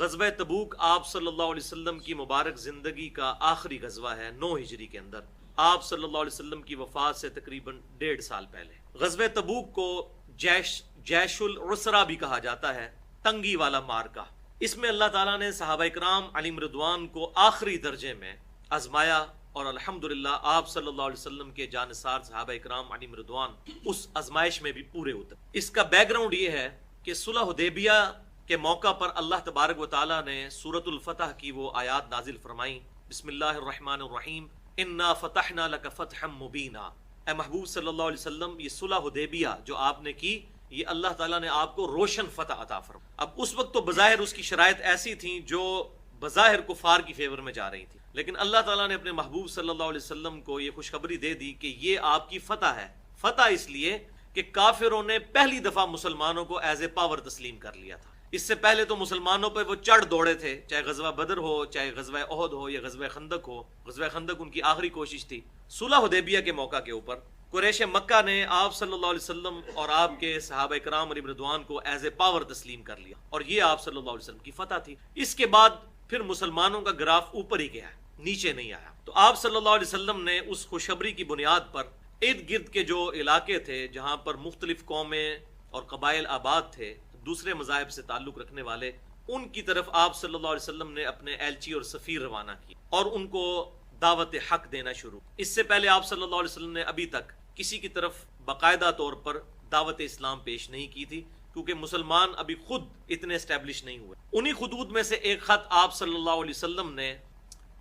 غزوہ تبوک آپ صلی اللہ علیہ وسلم کی مبارک زندگی کا آخری غزوہ ہے 9 ہجری کے اندر، آپ صلی اللہ علیہ وسلم کی وفات سے تقریباً 1.5 سال پہلے۔ غزوہ تبوک کو جیش العسرہ بھی کہا جاتا ہے، تنگی والا مارکہ۔ اس میں اللہ تعالیٰ نے صحابہ کرام علیہم رضوان کو آخری درجے میں آزمایا، اور الحمدللہ آپ صلی اللہ علیہ وسلم کے جانثار صحابہ کرام علیہم رضوان اس آزمائش میں بھی پورے اترے۔ اس کا بیک گراؤنڈ یہ ہے کہ صلح حدیبیہ کے موقع پر اللہ تبارک و تعالیٰ نے سورۃ الفتح کی وہ آیات نازل فرمائیں، بسم اللہ الرحمن الرحیم، انا فتحنا لک فتحا مبینا۔ اے محبوب صلی اللہ علیہ وسلم، یہ صلح حدیبیہ جو آپ نے کی، یہ اللہ تعالیٰ نے آپ کو روشن فتح عطا فرمائی۔ اب اس وقت تو بظاہر اس کی شرائط ایسی تھیں جو بظاہر کفار کی فیور میں جا رہی تھی، لیکن اللہ تعالیٰ نے اپنے محبوب صلی اللہ علیہ وسلم کو یہ خوشخبری دے دی کہ یہ آپ کی فتح ہے۔ فتح اس لیے کہ کافروں نے پہلی دفعہ مسلمانوں کو ایز اے پاور تسلیم کر لیا تھا۔ اس سے پہلے تو مسلمانوں پہ وہ چڑھ دوڑے تھے، چاہے غزوہ بدر ہو، چاہے غزوہ احد ہو، یا غزوہ خندق ہو۔ غزوہ خندق ان کی آخری کوشش تھی۔ صلح حدیبیہ کے موقع کے اوپر قریش مکہ نے آپ صلی اللہ علیہ وسلم اور آپ کے صحابہ کرام علیہم رضوان کو ایز اے پاور تسلیم کر لیا، اور یہ آپ صلی اللہ علیہ وسلم کی فتح تھی۔ اس کے بعد پھر مسلمانوں کا گراف اوپر ہی گیا ہے، نیچے نہیں آیا۔ تو آپ صلی اللہ علیہ وسلم نے اس خوشخبری کی بنیاد پر ارد گرد کے جو علاقے تھے جہاں پر مختلف قومیں اور قبائل آباد تھے، دوسرے مذاہب سے تعلق رکھنے والے، ان کی طرف آپ صلی اللہ علیہ وسلم نے اپنے ایلچی اور سفیر روانہ کیے اور ان کو دعوت حق دینا شروع۔ اس سے پہلے آپ صلی اللہ علیہ وسلم نے ابھی تک کسی کی طرف باقاعدہ طور پر دعوت اسلام پیش نہیں کی تھی، کیونکہ مسلمان ابھی خود اتنے اسٹیبلش نہیں ہوئے۔ انہی خطوط میں سے ایک خط آپ صلی اللہ علیہ وسلم نے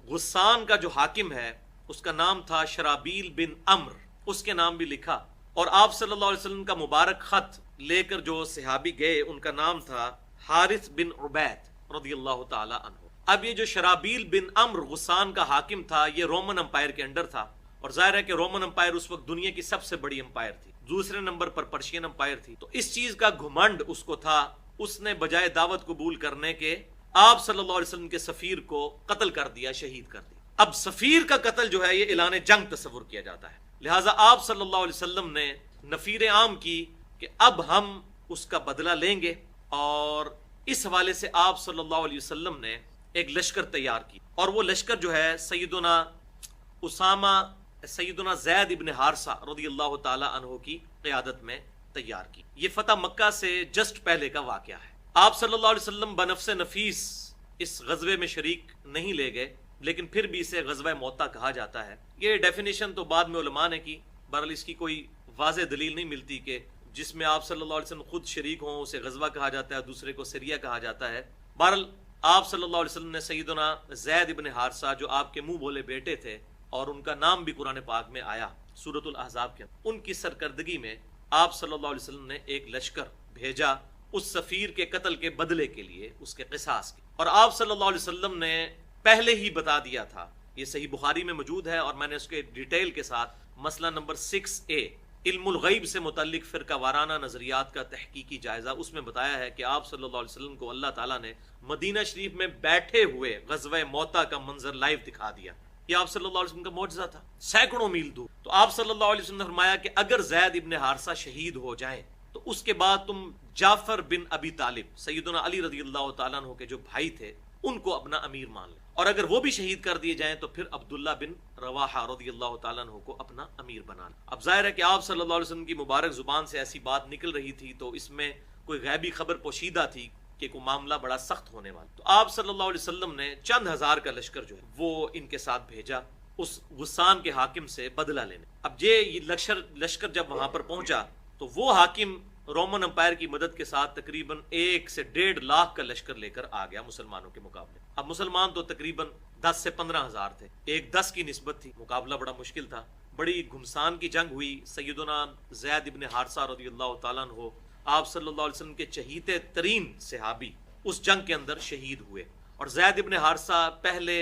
غسان کا جو حاکم ہے، اس کا نام تھا شرابیل بن عمر، اس کے نام بھی لکھا، اور آپ صلی اللہ علیہ وسلم کا مبارک خط لے کر جو صحابی گئے ان کا نام تھا حارث بن عبید رضی اللہ تعالی عنہ۔ اب یہ جو شرابیل بن عمر غسان کا حاکم تھا، یہ رومن امپائر کے انڈر تھا، اور ظاہر ہے کہ رومن امپائر اس وقت دنیا کی سب سے بڑی امپائر تھی، دوسرے نمبر پر پرشین امپائر تھی۔ تو اس چیز کا گھمنڈ اس کو تھا، اس نے بجائے دعوت قبول کرنے کے آپ صلی اللہ علیہ وسلم کے سفیر کو قتل کر دیا، شہید کر دیا۔ اب سفیر کا قتل جو ہے یہ اعلان جنگ تصور کیا جاتا ہے، لہٰذا آپ صلی اللہ علیہ وسلم نے نفیر عام کی کہ اب ہم اس کا بدلہ لیں گے، اور اس حوالے سے آپ صلی اللہ علیہ وسلم نے ایک لشکر تیار کی، اور وہ لشکر جو ہے سیدنا زید ابن حارثہ رضی اللہ تعالی عنہ کی قیادت میں تیار کی۔ یہ فتح مکہ سے جسٹ پہلے کا واقعہ ہے۔ آپ صلی اللہ علیہ وسلم بنفس نفیس اس غزوے میں شریک نہیں لے گئے، لیکن پھر بھی اسے غزوہ موتا کہا جاتا ہے۔ یہ ڈیفینیشن تو بعد میں علماء نے کی، بہرحال اس کی کوئی واضح دلیل نہیں ملتی کہ جس میں آپ صلی اللہ علیہ وسلم خود شریک ہوں اسے غزوہ کہا جاتا ہے، دوسرے کو سریہ کہا جاتا ہے۔ بہرحال آپ صلی اللہ علیہ وسلم نے سیدنا زید ابن حارثہ جو آپ کے منہ بولے بیٹے تھے، اور ان کا نام بھی قرآن پاک میں آیا سورۃ الاحزاب کے، ان کی سرکردگی میں آپ صلی اللہ علیہ وسلم نے ایک لشکر بھیجا اس سفیر کے قتل کے بدلے کے لیے، اس کے قصاص کے۔ اور آپ صلی اللہ علیہ وسلم نے پہلے ہی بتا دیا تھا، یہ صحیح بخاری میں موجود ہے، اور میں نے اس کے ڈیٹیل کے ساتھ مسئلہ نمبر 6A علم الغیب سے متعلق فرقہ وارانہ نظریات کا تحقیقی جائزہ، اس میں بتایا ہے کہ آپ صلی اللہ علیہ وسلم کو اللہ تعالیٰ نے مدینہ شریف میں بیٹھے ہوئے غزوہ موتا کا منظر لائیو دکھا دیا۔ یہ آپ صلی اللہ علیہ وسلم کا معجزہ تھا، سینکڑوں میل دور۔ تو آپ صلی اللہ علیہ وسلم نے فرمایا کہ اگر زید ابن حارثہ شہید ہو جائیں تو اس کے بعد تم جعفر بن ابی طالب، سیدنا علی رضی اللہ تعالیٰ عنہ کے جو بھائی تھے، ان کو اپنا امیر مان لیں، اور اگر وہ بھی شہید کر دیے جائیں تو پھر عبداللہ بن رواحہ رضی اللہ تعالیٰ عنہ کو اپنا امیر بنا لیں۔ اب ظاہر ہے کہ آپ صلی اللہ علیہ وسلم کی مبارک زبان سے ایسی بات نکل رہی تھی، تو اس میں کوئی غیبی خبر پوشیدہ تھی کہ کوئی معاملہ بڑا سخت ہونے والا۔ تو آپ صلی اللہ علیہ وسلم نے چند ہزار کا لشکر جو ہے وہ ان کے ساتھ بھیجا اس غسان کے حاکم سے بدلہ لینے۔ اب یہ لشکر جب وہاں پر پہنچا تو وہ حاکم رومن امپائر کی مدد کے ساتھ تقریباً 1 سے 1.5 لاکھ کا لشکر لے کر آ گیا مسلمانوں کے مقابلے۔ اب مسلمان تو تقریباً 10 سے 15 ہزار تھے، 1:10 کی نسبت تھی، مقابلہ بڑا مشکل تھا، بڑی گھمسان کی جنگ ہوئی۔ سیدنا زید ابن حارثہ رضی اللہ تعالیٰ عنہ آپ صلی اللہ علیہ وسلم کے چہیتے ترین صحابی اس جنگ کے اندر شہید ہوئے، اور زید ابن حارثہ پہلے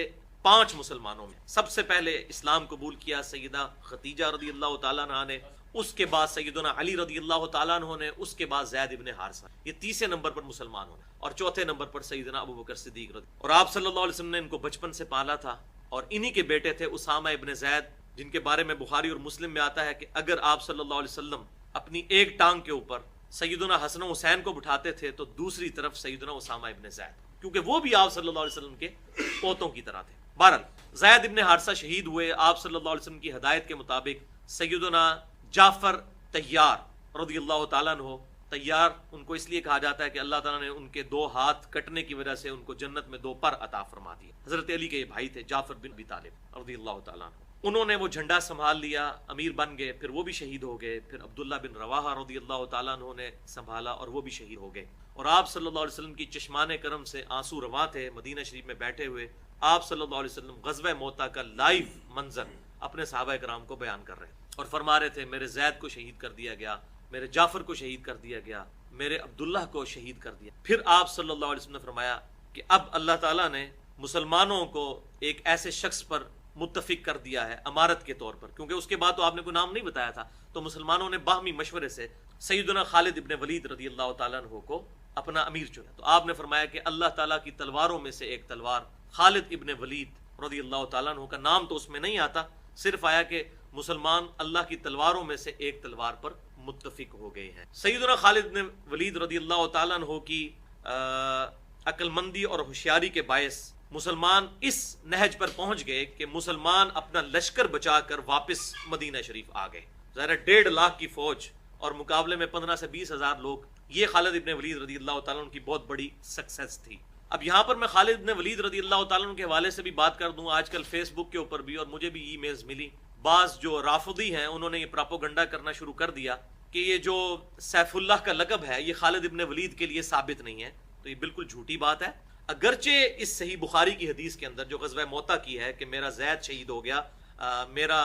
5 مسلمانوں میں سب سے پہلے اسلام قبول کیا، سیدہ خدیجہ رضی اللہ تعالیٰ عنہ نے، اس کے بعد سیدنا علی رضی اللہ تعالیٰ عنہ نے، اس کے بعد زید ابن حارثہ، یہ تیسرے نمبر پر مسلمان ہونے، اور چوتھے نمبر پر سیدنا ابو بکر صدیق رضی۔ اور آپ صلی اللہ علیہ وسلم نے ان کو بچپن سے پالا تھا، اور انہی کے بیٹے تھے اسامہ ابن زید، جن کے بارے میں بخاری اور مسلم میں آتا ہے کہ اگر آپ صلی اللہ علیہ وسلم اپنی ایک ٹانگ کے اوپر سیدنا حسن و حسین کو بٹھاتے تھے تو دوسری طرف سیدنا اسامہ ابن زید۔ کیونکہ وہ بھی آپ صلی اللہ علیہ وسلم کے پوتوں کی طرح تھے. بہرحال زید ابن حارثہ شہید ہوئے. آپ صلی اللہ علیہ وسلم کی ہدایت کے مطابق سیدنا جعفر طیار رضی اللہ تعالیٰ عنہ، طیار ان کو اس لیے کہا جاتا ہے کہ اللہ تعالیٰ نے ان کے 2 ہاتھ کٹنے کی وجہ سے ان کو جنت میں 2 پر عطا فرما دیے. حضرت علی کے یہ بھائی تھے جعفر بن ابی طالب رضی اللہ تعالیٰ عنہ. انہوں نے وہ جھنڈا سنبھال لیا، امیر بن گئے، پھر وہ بھی شہید ہو گئے. پھر عبداللہ بن رواحہ رضی اللہ تعالیٰ عنہ نے سنبھالا اور وہ بھی شہید ہو گئے. اور آپ صلی اللہ علیہ وسلم کی چشمان کرم سے آنسو رواں تھے مدینہ شریف میں بیٹھے ہوئے. آپ صلی اللہ علیہ وسلم غزوہ موتا کا لائیو منظر اپنے صحابہ کرام کو بیان کر رہے ہیں اور فرما رہے تھے میرے زید کو شہید کر دیا گیا، میرے جعفر کو شہید کر دیا گیا، میرے عبداللہ کو شہید کر دیا. پھر آپ صلی اللہ علیہ وسلم نے فرمایا کہ اب اللہ تعالیٰ نے مسلمانوں کو ایک ایسے شخص پر متفق کر دیا ہے امارت کے طور پر، کیونکہ اس کے بعد تو آپ نے کوئی نام نہیں بتایا تھا. تو مسلمانوں نے باہمی مشورے سے سیدنا خالد ابن ولید رضی اللہ تعالیٰ عنہ کو اپنا امیر چنا. تو آپ نے فرمایا کہ اللہ تعالیٰ کی تلواروں میں سے ایک تلوار خالد ابن ولید رضی اللہ تعالیٰ عنہ کا نام تو اس میں نہیں آتا، صرف آیا کہ مسلمان اللہ کی تلواروں میں سے ایک تلوار پر متفق ہو گئے ہیں. سیدنا خالد بن ولید رضی اللہ تعالیٰ عنہ کی عقل مندی اور ہوشیاری کے باعث مسلمان اس نہج پر پہنچ گئے کہ مسلمان اپنا لشکر بچا کر واپس مدینہ شریف آ گئے. ظاہر 1.5 لاکھ کی فوج اور مقابلے میں 15 سے 20 ہزار لوگ، یہ خالد ابن ولید رضی اللہ تعالیٰ عنہ کی بہت بڑی سکسیس تھی. اب یہاں پر میں خالد ابن ولید رضی اللہ تعالیٰ عنہ کے حوالے سے بھی بات کر دوں. آج کل فیس بک کے اوپر بھی اور مجھے بھی ای میلز ملی، بعض جو رافضی ہیں انہوں نے یہ پراپوگنڈا کرنا شروع کر دیا کہ یہ جو سیف اللہ کا لقب ہے یہ خالد ابن ولید کے لیے ثابت نہیں ہے. تو یہ بالکل جھوٹی بات ہے. اگرچہ اس صحیح بخاری کی حدیث کے اندر جو غزوہ موتا کی ہے کہ میرا زید شہید ہو گیا، میرا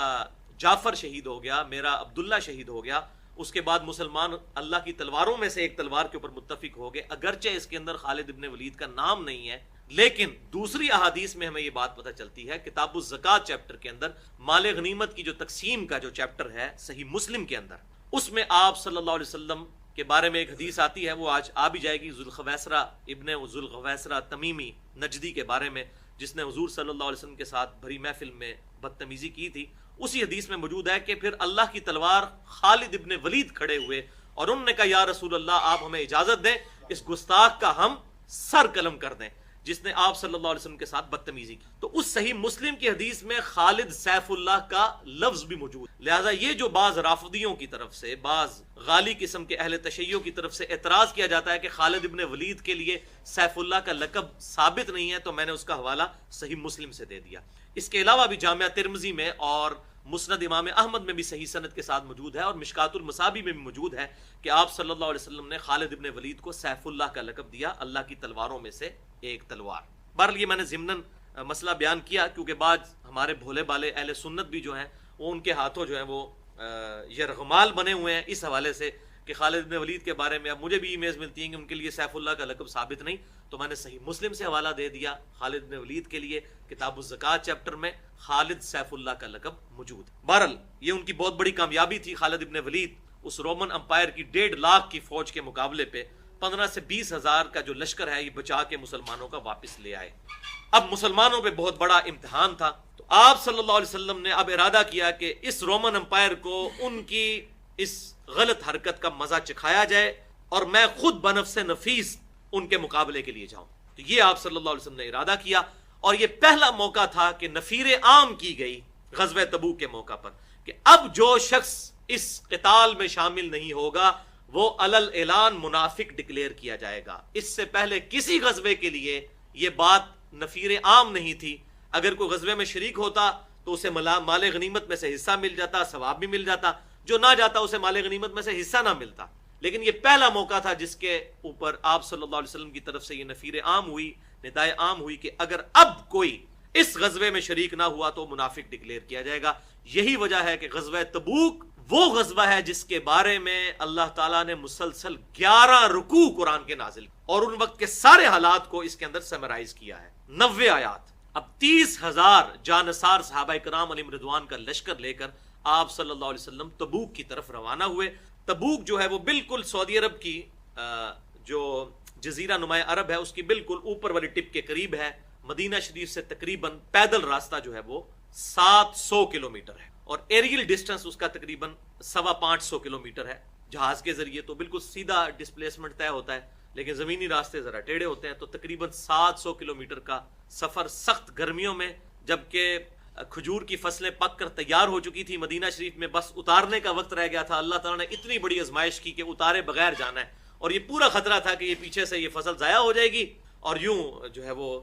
جعفر شہید ہو گیا، میرا عبداللہ شہید ہو گیا، اس کے بعد مسلمان اللہ کی تلواروں میں سے ایک تلوار کے اوپر متفق ہو گئے، اگرچہ اس کے اندر خالد ابن ولید کا نام نہیں ہے، لیکن دوسری احادیث میں ہمیں یہ بات پتہ چلتی ہے. کتاب الزکوٰۃ چیپٹر کے اندر مال غنیمت کی جو تقسیم کا جو چیپٹر ہے صحیح مسلم کے اندر، اس میں آپ صلی اللہ علیہ وسلم کے بارے میں ایک حدیث آتی ہے، وہ آج آ بھی جائے گی، ذوالخویسرہ ابن ذوالخویسرہ تمیمی نجدی کے بارے میں، جس نے حضور صلی اللہ علیہ وسلم کے ساتھ بھری محفل میں بدتمیزی کی تھی. اسی حدیث میں موجود ہے کہ پھر اللہ کی تلوار خالد ابن ولید کھڑے ہوئے اور انہوں نے کہا یا رسول اللہ آپ ہمیں اجازت دیں اس گستاخ کا ہم سر قلم کر دیں جس نے آپ صلی اللہ علیہ وسلم کے ساتھ بدتمیزی کی. تو اس صحیح مسلم کی حدیث میں خالد سیف اللہ کا لفظ بھی موجود. لہذا یہ جو بعض رافضیوں کی طرف سے، بعض غالی قسم کے اہل تشیع کی طرف سے اعتراض کیا جاتا ہے کہ خالد ابن ولید کے لیے سیف اللہ کا لقب ثابت نہیں ہے، تو میں نے اس کا حوالہ صحیح مسلم سے دے دیا. اس کے علاوہ بھی جامعہ ترمذی میں اور مسند امام احمد میں بھی صحیح سند کے ساتھ موجود ہے اور مشکات المصابیح میں بھی موجود ہے کہ آپ صلی اللہ علیہ وسلم نے خالد ابن ولید کو سیف اللہ کا لقب دیا، اللہ کی تلواروں میں سے ایک تلوار. بہرحال یہ میں نے ضمناً مسئلہ بیان کیا کیونکہ بعض ہمارے بھولے بالے اہل سنت بھی جو ہیں وہ ان کے ہاتھوں جو ہیں وہ یرغمال بنے ہوئے ہیں اس حوالے سے کہ خالد بن ولید کے بارے میں اب مجھے بھی ای میلز ملتی ہیں کہ ان کے لیے سیف اللہ کا لقب ثابت نہیں، تو میں نے صحیح مسلم سے حوالہ دے دیا. خالد بن ولید کے لیے کتاب الزکوٰۃ چیپٹر میں خالد سیف اللہ کا لقب موجود. بہرحال یہ ان کی بہت بڑی کامیابی تھی. خالد ابن ولید اس رومن امپائر کی 1.5 لاکھ کی فوج کے مقابلے پہ 15 سے 20 ہزار کا جو لشکر ہے یہ بچا کے مسلمانوں کا واپس لے آئے. اب مسلمانوں پہ بہت بڑا امتحان تھا، تو آپ صلی اللہ علیہ وسلم نے اب ارادہ کیا کہ اس رومن امپائر کو ان کی اس غلط حرکت کا مزہ چکھایا جائے اور میں خود بنفس نفیس ان کے مقابلے کے لیے جاؤں. تو یہ آپ صلی اللہ علیہ وسلم نے ارادہ کیا اور یہ پہلا موقع تھا کہ نفیر عام کی گئی غزوہ تبوک کے موقع پر کہ اب جو شخص اس قتال میں شامل نہیں ہوگا وہ علل اعلان منافق ڈکلیئر کیا جائے گا. اس سے پہلے کسی غزوے کے لیے یہ بات نفیر عام نہیں تھی. اگر کوئی غزوے میں شریک ہوتا تو اسے مال غنیمت میں سے حصہ مل جاتا، ثواب بھی مل جاتا، جو نہ جاتا اسے مال غنیمت میں سے حصہ نہ ملتا. لیکن یہ پہلا موقع تھا جس کے اوپر آپ صلی اللہ علیہ وسلم کی طرف سے یہ نفیر عام ہوئی، ندائے عام ہوئی کہ اگر اب کوئی اس غزوے میں شریک نہ ہوا تو منافق ڈکلیئر کیا جائے گا. یہی وجہ ہے کہ غزوہ تبوک وہ غزوہ ہے جس کے بارے میں اللہ تعالیٰ نے مسلسل 11 رکوع قرآن کے نازل اور ان وقت کے سارے حالات کو اس کے اندر سمرائز کیا ہے. 90 آیات. اب 30,000 جانثار صحابہ کرام علیہم رضوان کا لشکر لے کر آپ صلی اللہ علیہ وسلم تبوک کی طرف روانہ ہوئے. تبوک جو ہے وہ بالکل سعودی عرب کی جو جزیرہ نمایاں عرب ہے اس کی بالکل اوپر والی ٹپ کے قریب ہے. مدینہ شریف سے تقریباً پیدل راستہ جو ہے وہ 700 کلومیٹر ہے اور ایریل ڈسٹنس اس کا تقریباً 550 کلومیٹر ہے. جہاز کے ذریعے تو بالکل سیدھا ڈسپلیسمنٹ طے ہوتا ہے، لیکن زمینی راستے ذرا ٹیڑھے ہوتے ہیں، تو تقریباً 700 کلومیٹر کا سفر سخت گرمیوں میں، جبکہ کھجور کی فصلیں پک کر تیار ہو چکی تھی مدینہ شریف میں، بس اتارنے کا وقت رہ گیا تھا. اللہ تعالیٰ نے اتنی بڑی آزمائش کی کہ اتارے بغیر جانا ہے، اور یہ پورا خطرہ تھا کہ یہ پیچھے سے یہ فصل ضائع ہو جائے گی اور یوں جو ہے وہ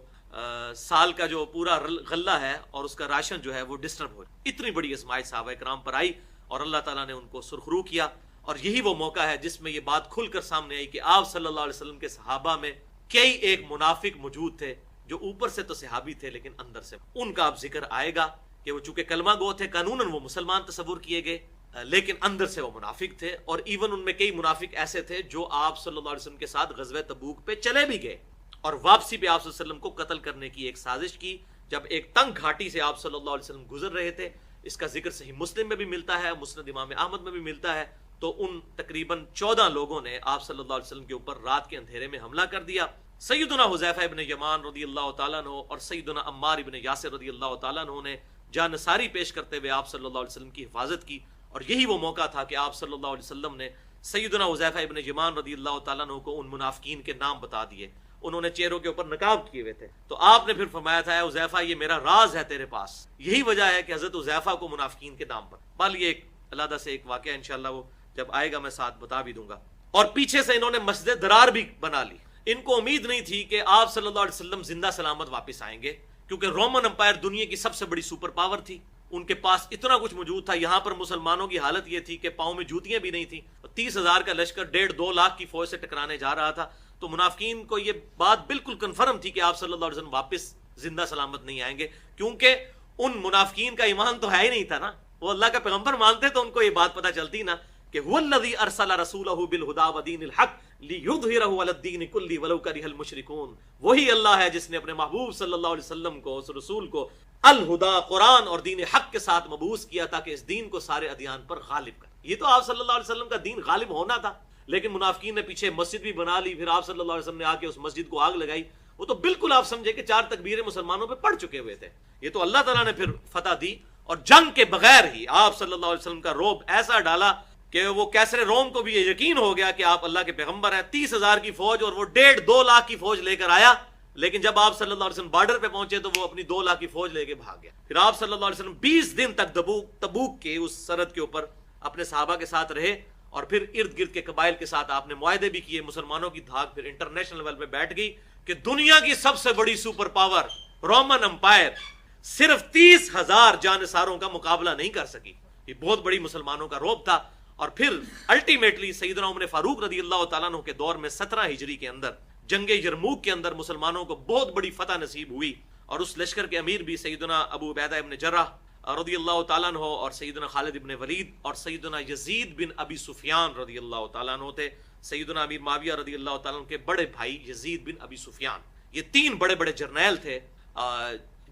سال کا جو پورا غلہ ہے اور اس کا راشن جو ہے وہ ڈسٹرب ہو. اتنی بڑی آزمائش صحابہ کرام پر آئی اور اللہ تعالیٰ نے ان کو سرخرو کیا. اور یہی وہ موقع ہے جس میں یہ بات کھل کر سامنے آئی کہ آپ صلی اللہ علیہ وسلم کے صحابہ میں کئی ایک منافق موجود تھے جو اوپر سے تو صحابی تھے لیکن اندر سے. ان کا اب ذکر آئے گا کہ وہ چونکہ کلمہ گو تھے، قانوناً وہ مسلمان تصور کیے گئے، لیکن اندر سے وہ منافق تھے. اور ایون ان میں کئی منافق ایسے تھے جو آپ صلی اللہ علیہ وسلم کے ساتھ غزوہ تبوک پہ چلے بھی گئے اور واپسی پہ آپ صلی اللہ علیہ وسلم کو قتل کرنے کی ایک سازش کی جب ایک تنگ گھاٹی سے آپ صلی اللہ علیہ وسلم گزر رہے تھے. اس کا ذکر صحیح مسلم میں بھی ملتا ہے، مسند امام احمد میں بھی ملتا ہے. تو ان تقریباً 14 لوگوں نے آپ صلی اللہ علیہ وسلم کے اوپر رات کے اندھیرے میں حملہ کر دیا. سیدنا حذیفہ ابن یمان رضی اللہ تعالیٰ عنہ اور سیدنا عمار ابن یاسر رضی اللہ تعالیٰ عنہ نے جانثاری پیش کرتے ہوئے آپ صلی اللہ علیہ وسلم کی حفاظت کی. اور یہی وہ موقع تھا کہ آپ صلی اللہ علیہ وسلم نے سیدنا حذیفہ ابن یمان رضی اللہ تعالیٰ عنہ کو ان منافقین کے نام بتا دیے. انہوں نے چہروں کے اوپر نقاب کیے ہوئے تھے. تو آپ نے پھر فرمایا تھا، اے حذیفہ یہ میرا راز ہے تیرے پاس. یہی وجہ ہے کہ حضرت حذیفہ کو منافقین کے نام پر. بال یہ ایک علیحدہ سے ایک واقعہ انشاءاللہ وہ جب آئے گا میں ساتھ بتا بھی دوں گا. اور پیچھے سے انہوں نے مسجد درار بھی بنا لی. ان کو امید نہیں تھی کہ آپ صلی اللہ علیہ وسلم زندہ سلامت واپس آئیں گے، کیونکہ رومن امپائر دنیا کی سب سے بڑی سپر پاور تھی. ان کے پاس اتنا کچھ موجود تھا. یہاں پر مسلمانوں کی حالت یہ تھی کہ پاؤں میں جوتیاں بھی نہیں تھیں. 30,000 کا لشکر 1.5-2 لاکھ کی فوج سے ٹکرانے جا رہا تھا. تو منافقین کو یہ بات بالکل کنفرم تھی کہ آپ صلی اللہ علیہ وسلم واپس زندہ سلامت نہیں آئیں گے، کیونکہ ان منافقین کا ایمان تو ہے ہی نہیں تھا نا. وہ اللہ کا پیغمبر مانتے تو ان کو یہ بات پتہ چلتی نا کہ هو الذی ارسل رسولہ بالہدی ودین الحق لیظہرہ علی الدین کلہ ولو کرہ المشرکون. وہی اللہ ہے جس نے اپنے محبوب صلی اللہ علیہ وسلم کو، اس رسول کو الہدا قرآن اور دین حق کے ساتھ مبعوث کیا تاکہ اس دین کو سارے ادیان پر غالب کر. یہ تو آپ صلی اللہ علیہ وسلم کا دین غالب ہونا تھا، لیکن منافقین نے پیچھے مسجد بھی بنا لی. پھر آپ صلی اللہ علیہ وسلم نے آ کے اس مسجد کو آگ لگائی. وہ تو بالکل آپ سمجھے کہ 4 تکبیریں مسلمانوں پہ پڑ چکے ہوئے تھے. یہ تو اللہ تعالیٰ نے پھر فتح دی اور جنگ کے بغیر ہی آپ صلی اللہ علیہ وسلم کا روب ایسا ڈالا کہ وہ کیسر روم کو بھی یہ یقین ہو گیا کہ آپ اللہ کے پیغمبر ہیں. 30,000 کی فوج اور وہ 1.5-2 لاکھ کی فوج لے کر آیا، لیکن جب آپ صلی اللہ علیہ وسلم بارڈر پہ پہنچے تو وہ اپنی 2 لاکھ کی فوج لے کے بھاگ گیا. پھر آپ صلی اللہ علیہ وسلم 20 دن تک تبوک کے اس سرحد کے اوپر اپنے صحابہ کے ساتھ رہے اور پھر ارد گرد کے قبائل کے ساتھ آپ نے معاہدے بھی کیے. مسلمانوں کی دھاک پھر انٹرنیشنل لیول پہ بیٹھ گئی کہ دنیا کی سب سے بڑی سپر پاور رومن امپائر صرف 30,000 جانثاروں کا مقابلہ نہیں کر سکی. یہ بہت بڑی مسلمانوں کا روب تھا. اور پھر الٹیمیٹلی سیدنا عمر فاروق رضی اللہ تعالیٰ عنہ کے دور میں 17 ہجری کے اندر جنگ یرموک کے اندر مسلمانوں کو بہت بڑی فتح نصیب ہوئی. اور اس لشکر کے امیر بھی سیدنا ابو عبیدہ ابن جراح رضی اللہ تعالیٰ عنہ اور سیدنا خالد ابن ولید اور سیدنا یزید بن ابی سفیان رضی اللہ تعالیٰ عنہ تھے. سیدنا امیر معاویہ رضی اللہ تعالیٰ عنہ کے بڑے بھائی یزید بن ابی سفیان. یہ 3 بڑے بڑے جرنیل تھے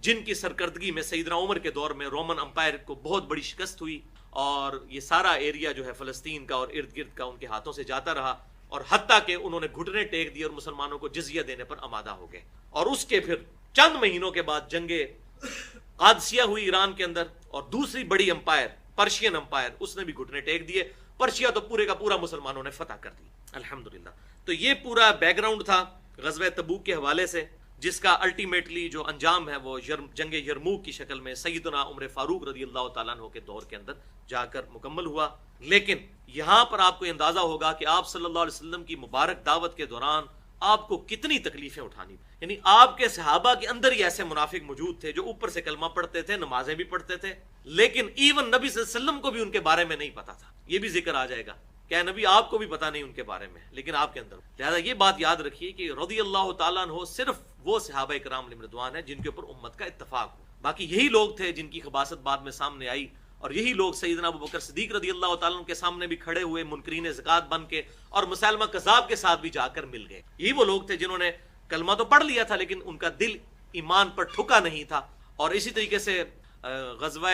جن کی سرکردگی میں سیدنا عمر کے دور میں رومن امپائر کو بہت بڑی شکست ہوئی اور یہ سارا ایریا جو ہے فلسطین کا اور ارد گرد کا ان کے ہاتھوں سے جاتا رہا. اور حتیٰ کہ انہوں نے گھٹنے ٹیک دیے اور مسلمانوں کو جزیہ دینے پر آمادہ ہو گئے. اور اس کے پھر چند مہینوں کے بعد جنگ قادسیہ ہوئی ایران کے اندر اور دوسری بڑی امپائر پرشین امپائر اس نے بھی گھٹنے ٹیک دیے. پرشیا تو پورے کا پورا مسلمانوں نے فتح کر دی الحمدللہ. تو یہ پورا بیک گراؤنڈ تھا غزوہ تبوک کے حوالے سے، جس کا الٹیمیٹلی جو انجام ہے وہ جنگ یرموک کی شکل میں سیدنا عمر فاروق رضی اللہ تعالیٰ عنہ کے دور کے اندر جا کر مکمل ہوا. لیکن یہاں پر آپ کو اندازہ ہوگا کہ آپ صلی اللہ علیہ وسلم کی مبارک دعوت کے دوران آپ کو کتنی تکلیفیں اٹھانی. یعنی آپ کے صحابہ کے اندر ہی ایسے منافق موجود تھے جو اوپر سے کلمہ پڑھتے تھے، نمازیں بھی پڑھتے تھے، لیکن ایون نبی صلی اللہ علیہ وسلم کو بھی ان کے بارے میں نہیں پتا تھا. یہ بھی ذکر آ جائے گا کہ نبی آپ کو بھی پتا نہیں ان کے بارے میں، لیکن آپ کے اندر. لہذا یہ بات یاد رکھیے کہ رضی اللہ تعالیٰ عنہ صرف وہ صحابہ کرام علیہم رضوان ہیں جن کے اوپر امت کا اتفاق ہو. باقی یہی لوگ تھے جن کی خباثت بعد میں سامنے آئی اور یہی لوگ سیدنا ابو بکر صدیق رضی اللہ تعالیٰ عنہ کے سامنے بھی کھڑے ہوئے منکرین زکات بن کے اور مسلمہ کذاب کے ساتھ بھی جا کر مل گئے. یہی وہ لوگ تھے جنہوں نے کلمہ تو پڑھ لیا تھا لیکن ان کا دل ایمان پر ٹھکا نہیں تھا. اور اسی طریقے سے غزوہ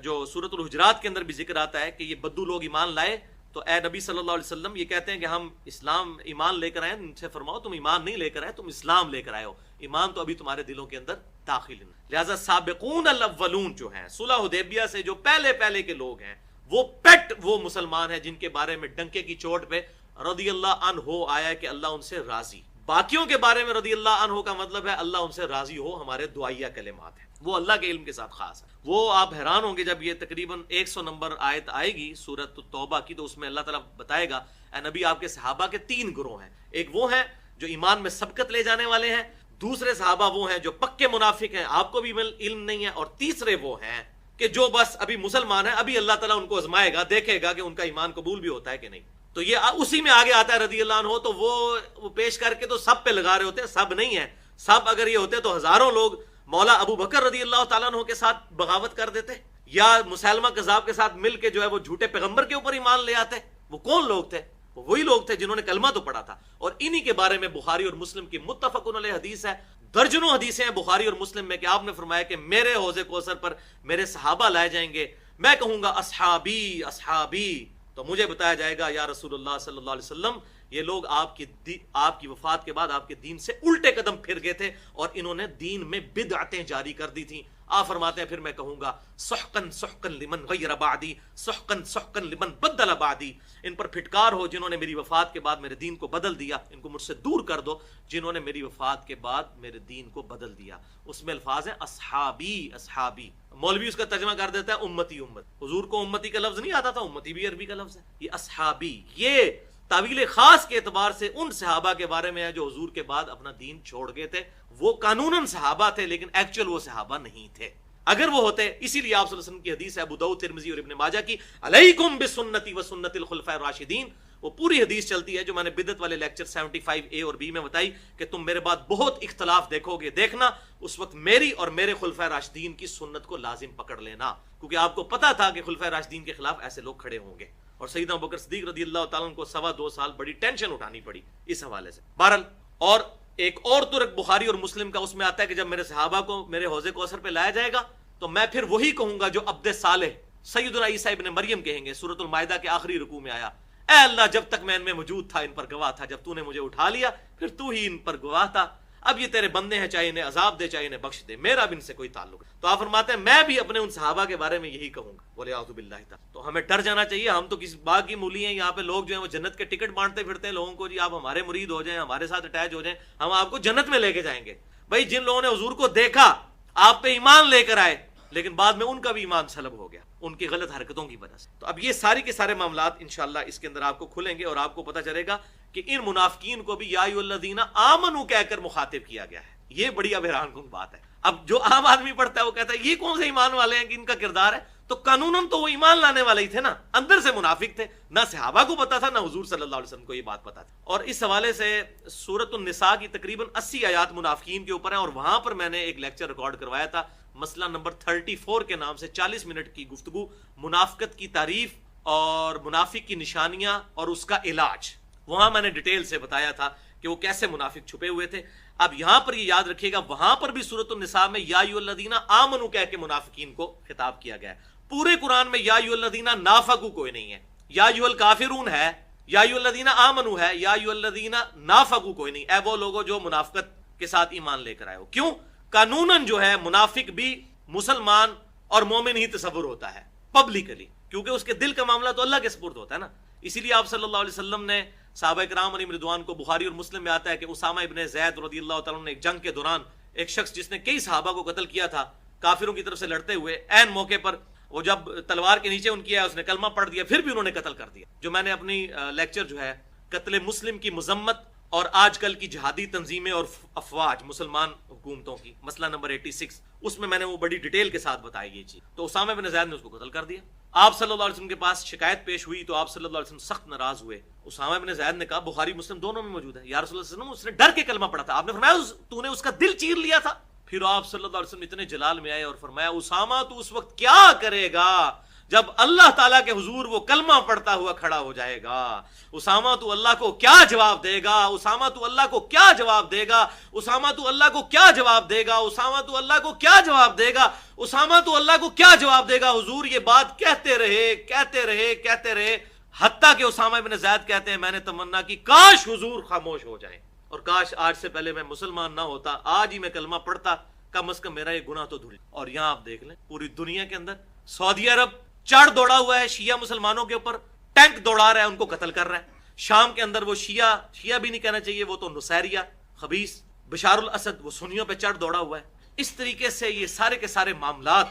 جو سورۃ الحجرات کے اندر بھی ذکر آتا ہے کہ یہ بدو لوگ ایمان لائے تو اے نبی صلی اللہ علیہ وسلم یہ کہتے ہیں کہ ہم اسلام ایمان لے کر آئے. ان سے فرماؤ تم ایمان نہیں لے کر آئے، تم اسلام لے کر آئے ہو، ایمان تو ابھی تمہارے دلوں کے اندر داخل ہے. لہٰذا سابقون الاولون جو ہیں صلح حدیبیہ سے جو پہلے کے لوگ ہیں وہ پیٹ وہ مسلمان ہیں جن کے بارے میں ڈنکے کی چوٹ پہ رضی اللہ عنہ آیا کہ اللہ ان سے راضی. باقیوں کے بارے میں رضی اللہ عنہ کا مطلب ہے اللہ ان سے راضی ہو، ہمارے دعائیہ کلمات ہیں، وہ اللہ کے علم کے ساتھ خاص ہے. وہ آپ حیران ہوں گے جب یہ تقریباً 100 نمبر آیت آئے گی سورۃ توبہ کی، تو اس میں اللہ تعالیٰ بتائے گا اے نبی آپ کے صحابہ کے 3 گروہ ہیں. ایک وہ ہیں جو ایمان میں سبقت لے جانے والے ہیں، دوسرے صحابہ وہ ہیں جو پکے منافق ہیں، آپ کو بھی علم نہیں ہے، اور تیسرے وہ ہیں کہ جو بس ابھی مسلمان ہیں، ابھی اللہ تعالیٰ ان کو آزمائے گا، دیکھے گا کہ ان کا ایمان قبول بھی ہوتا ہے کہ نہیں. تو یہ اسی میں آگے آتا ہے رضی اللہ عنہ. تو وہ پیش کر کے تو سب پہ لگا رہے ہوتے ہیں، سب نہیں ہے. سب اگر یہ ہوتے تو ہزاروں لوگ مولا ابو بکر رضی اللہ تعالیٰ عنہ کے ساتھ بغاوت کر دیتے، یا مسلمہ کذاب کے ساتھ مل کے جو ہے وہ جھوٹے پیغمبر کے اوپر ایمان لے آتے. وہ کون لوگ تھے؟ وہ وہی لوگ تھے جنہوں نے کلمہ تو پڑھا تھا. اور انہی کے بارے میں بخاری اور مسلم کی متفق علیہ حدیث ہے. درجنوں حدیثیں ہیں بخاری اور مسلم میں کہ آپ نے فرمایا کہ میرے حوض کوثر پر میرے صحابہ لائے جائیں گے، میں کہوں گا اصحابی اصحابی، تو مجھے بتایا جائے گا یا رسول اللہ صلی اللہ علیہ وسلم یہ لوگ آپ کی وفات کے بعد آپ کے دین سے الٹے قدم پھر گئے تھے اور انہوں نے دین میں بدعتیں جاری کر دی تھیں. آپ فرماتے ہیں پھر میں کہوں گا سحقن سحقن لمن غیر بعدی، سحقن سحقن لمن بدل بعدی، ان پر پھٹکار ہو جنہوں نے میری وفات کے بعد میرے دین کو بدل دیا، ان کو مجھ سے دور کر دو جنہوں نے میری وفات کے بعد میرے دین کو بدل دیا. اس میں الفاظ ہیں اصحابی اصحابی. مولوی اس کا ترجمہ کر دیتا ہے امتی امت. حضور کو امتی کا لفظ نہیں آتا تھا، امتی بھی عربی کا لفظ ہے. یہ اصحابی یہ تعویل خاص کے اعتبار سے ان صحابہ کے بارے میں ہے جو حضور کے بعد اپنا دین چھوڑ گئے تھے. وہ قانوناً صحابہ تھے لیکن ایکچوئل وہ صحابہ نہیں تھے. اگر وہ ہوتے، اسی لیے آپ صلی اللہ علیہ وسلم کی حدیث ہے ابو داؤد ترمذی اور ابن ماجہ کی، علیکم بسنتی و سنت الخلفاء الراشدین. وہ پوری حدیث چلتی ہے جو میں نے بدعت والے لیکچر 75A اور B میں بتائی کہ تم میرے بعد بہت اختلاف دیکھو گے، دیکھنا اس وقت میری اور میرے خلفاء راشدین کی سنت کو لازم پکڑ لینا، کیونکہ آپ کو پتا تھا کہ خلفاء راشدین کے خلاف ایسے لوگ کھڑے ہوں گے. اور سیدنا ابوبکر صدیق رضی اللہ تعالیٰ عنہ کو 2.25 سال بڑی ٹینشن اٹھانی پڑی اس حوالے سے. بہرحال اور ایک اور ترک بخاری اور مسلم کا اس میں آتا ہے کہ جب میرے صحابہ کو میرے حوض کوثر پہ لایا جائے گا تو میں پھر وہی کہوں گا جو عبد صالح سیدنا عیسیٰ ابن مریم کہیں گے. سورۃ المائدہ کے آخری رکوع میں آیا، اے اللہ جب تک میں ان میں موجود تھا ان پر گواہ تھا، جب تو نے مجھے اٹھا لیا پھر تو ہی ان پر گواہ تھا. اب یہ تیرے بندے ہیں، چاہے انہیں عذاب دے چاہے انہیں بخش دے، میرا بھی ان سے کوئی تعلق. تو آپ فرماتے ہیں میں بھی اپنے ان صحابہ کے بارے میں یہی کہوں گا. وَلِيَعُوذُ بِاللَّهِ تعالیٰ. تو ہمیں ڈر جانا چاہیے. ہم تو کسی باغ کی مولی ہیں، یہاں پہ لوگ جو ہیں وہ جنت کے ٹکٹ بانٹتے پھرتے ہیں لوگوں کو، جی آپ ہمارے مرید ہو جائیں، ہمارے ساتھ اٹیچ ہو جائیں، ہم آپ کو جنت میں لے کے جائیں گے. بھائی جن لوگوں نے حضور کو دیکھا، آپ پہ ایمان لے کر آئے، لیکن بعد میں ان کا بھی ایمان سلب ہو گیا ان کی غلط حرکتوں کی وجہ سے. تو اب یہ ساری کے سارے معاملات انشاءاللہ اس کے اندر آپ کو کھلیں گے اور آپ کو پتہ چلے گا کہ ان منافقین کو بھی یا ایھا الذین آمنوا کہہ کر مخاطب کیا گیا ہے. یہ بڑی اب حیران کن بات ہے. اب جو عام آدمی پڑھتا ہے وہ کہتا ہے یہ کون سے ایمان والے ہیں کہ ان کا کردار ہے؟ تو قانوناً تو وہ ایمان لانے والے ہی تھے نا، اندر سے منافق تھے. نہ صحابہ کو پتا تھا نہ حضور صلی اللہ علیہ وسلم کو یہ بات پتا تھی. اور اس حوالے سے سورۃ النساء کی تقریباً 80 آیات منافقین کے اوپر ہیں، اور وہاں پر میں نے ایک لیکچر ریکارڈ کروایا تھا مسئلہ نمبر 34 کے نام سے، 40 منٹ کی گفتگو، منافقت کی تعریف اور منافق کی نشانیاں اور اس کا علاج. وہاں میں نے ڈیٹیل سے بتایا تھا کہ وہ کیسے منافق چھپے ہوئے تھے. اب یہاں پر یہ یاد رکھیے گا وہاں پر بھی سورۃ النساء میں یا ایھا الذین آمنوا کہہ کے منافقین کو خطاب کیا گیا ہے. پورے قرآن میں یا ایھا الذین نافقوا کوئی نہیں ہے. یا ایھا الکافرون ہے، یا ایھا الذین آمنوا ہے، یا ایھا الذین نافقوا کوئی نہیں. اے وہ لوگوں جو منافقت کے ساتھ ایمان لے کر آئے ہو. کیوں؟ قانوناً جو ہے منافق بھی مسلمان اور مومن ہی تصور ہوتا ہے پبلکلی، کیونکہ اس کے دل کا معاملہ تو اللہ کے سپرد ہوتا ہے نا. اسی لیے آپ صلی اللہ علیہ وسلم نے صحابہ کرام علیہم رضوان کو، بخاری اور مسلم میں آتا ہے کہ اسامہ ابن زید رضی اللہ تعالیٰ نے ایک جنگ کے دوران ایک شخص جس نے کئی صحابہ کو قتل کیا تھا کافروں کی طرف سے لڑتے ہوئے، عین موقع پر وہ جب تلوار کے نیچے ان کیا اس نے کلمہ پڑھ دیا، پھر بھی انہوں نے قتل کر دیا. جو میں نے اپنی لیکچر جو ہے قتل مسلم کی مذمت اور آج کل کی جہادی تنظیمیں اور افواج مسلمان حکومتوں کی، مسئلہ نمبر 86، اس میں نے وہ بڑی ڈیٹیل کے ساتھ بتائی یہ چیز. تو اسامہ بن زید نے اس کو قتل کر دیا. آپ صلی اللہ علیہ وسلم کے پاس شکایت پیش ہوئی تو آپ صلی اللہ علیہ وسلم سخت ناراض ہوئے. اسامہ بن زید نے کہا، بخاری مسلم دونوں میں موجود ہے، یا رسول اللہ صلی اللہ علیہ وسلم اس نے ڈر کے کلمہ پڑھا تھا. آپ نے فرمایا تو نے اس کا دل چیر لیا تھا. پھر آپ صلی اللہ علیہ وسلم اتنے جلال میں آئے اور فرمایا اسامہ تو اس وقت کیا کرے گا جب اللہ تعالیٰ کے حضور وہ کلمہ پڑھتا ہوا کھڑا ہو جائے گا؟ اسامہ تو اللہ کو کیا جواب دے گا؟ اسامہ تو اللہ کو کیا جواب دے گا؟ اسامہ تو اللہ کو کیا جواب دے گا؟ اسامہ تو اللہ کو کیا جواب دے گا؟ اسامہ تو اللہ کو کیا جواب دے گا؟ حضور یہ بات کہتے رہے کہتے رہے کہتے رہے، حتیٰ کہ اسامہ بن زید کہتے ہیں میں نے تمنا کی کاش حضور خاموش ہو جائیں، اور کاش آج سے پہلے میں مسلمان نہ ہوتا، آج ہی میں کلمہ پڑھتا، کم از کم میرا یہ گناہ تو دھل. اور یہاں آپ دیکھ لیں پوری دنیا کے اندر سعودی عرب چڑھ دوڑا ہوا ہے شیعہ مسلمانوں کے اوپر، ٹینک دوڑا رہا ہے، ان کو قتل کر رہا ہے. شام کے اندر وہ شیعہ بھی نہیں کہنا چاہیے، وہ تو نصیریہ خبیث، بشار الاسد وہ سنیوں پہ چڑھ دوڑا ہوا ہے. اس طریقے سے یہ سارے کے سارے معاملات